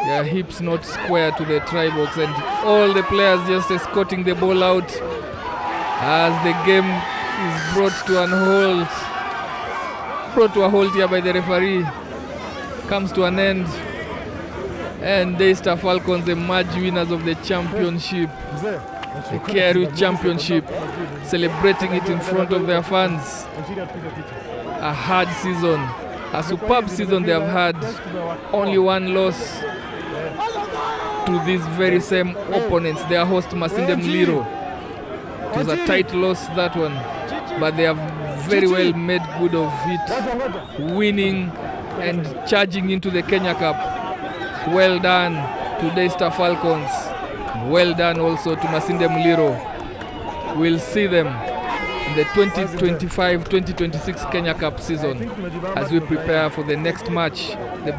Their hips not square to the try box, and all the players just escorting the ball out as the game is brought to a halt here by the referee. Comes to an end, and Daystar Falcons emerge winners of the championship, the KRU Championship, celebrating it in front of their fans. A hard season, a superb season they have had. Only one loss to these very same opponents, their host Masinde Muliro. It was a tight loss, that one, but they have very well made good of it, winning and charging into the Kenya Cup. Well done to Daystar Falcons. Well done also to Masinde Muliro. We'll see them in the 2025-2026 Kenya Cup season as we prepare for the next match, the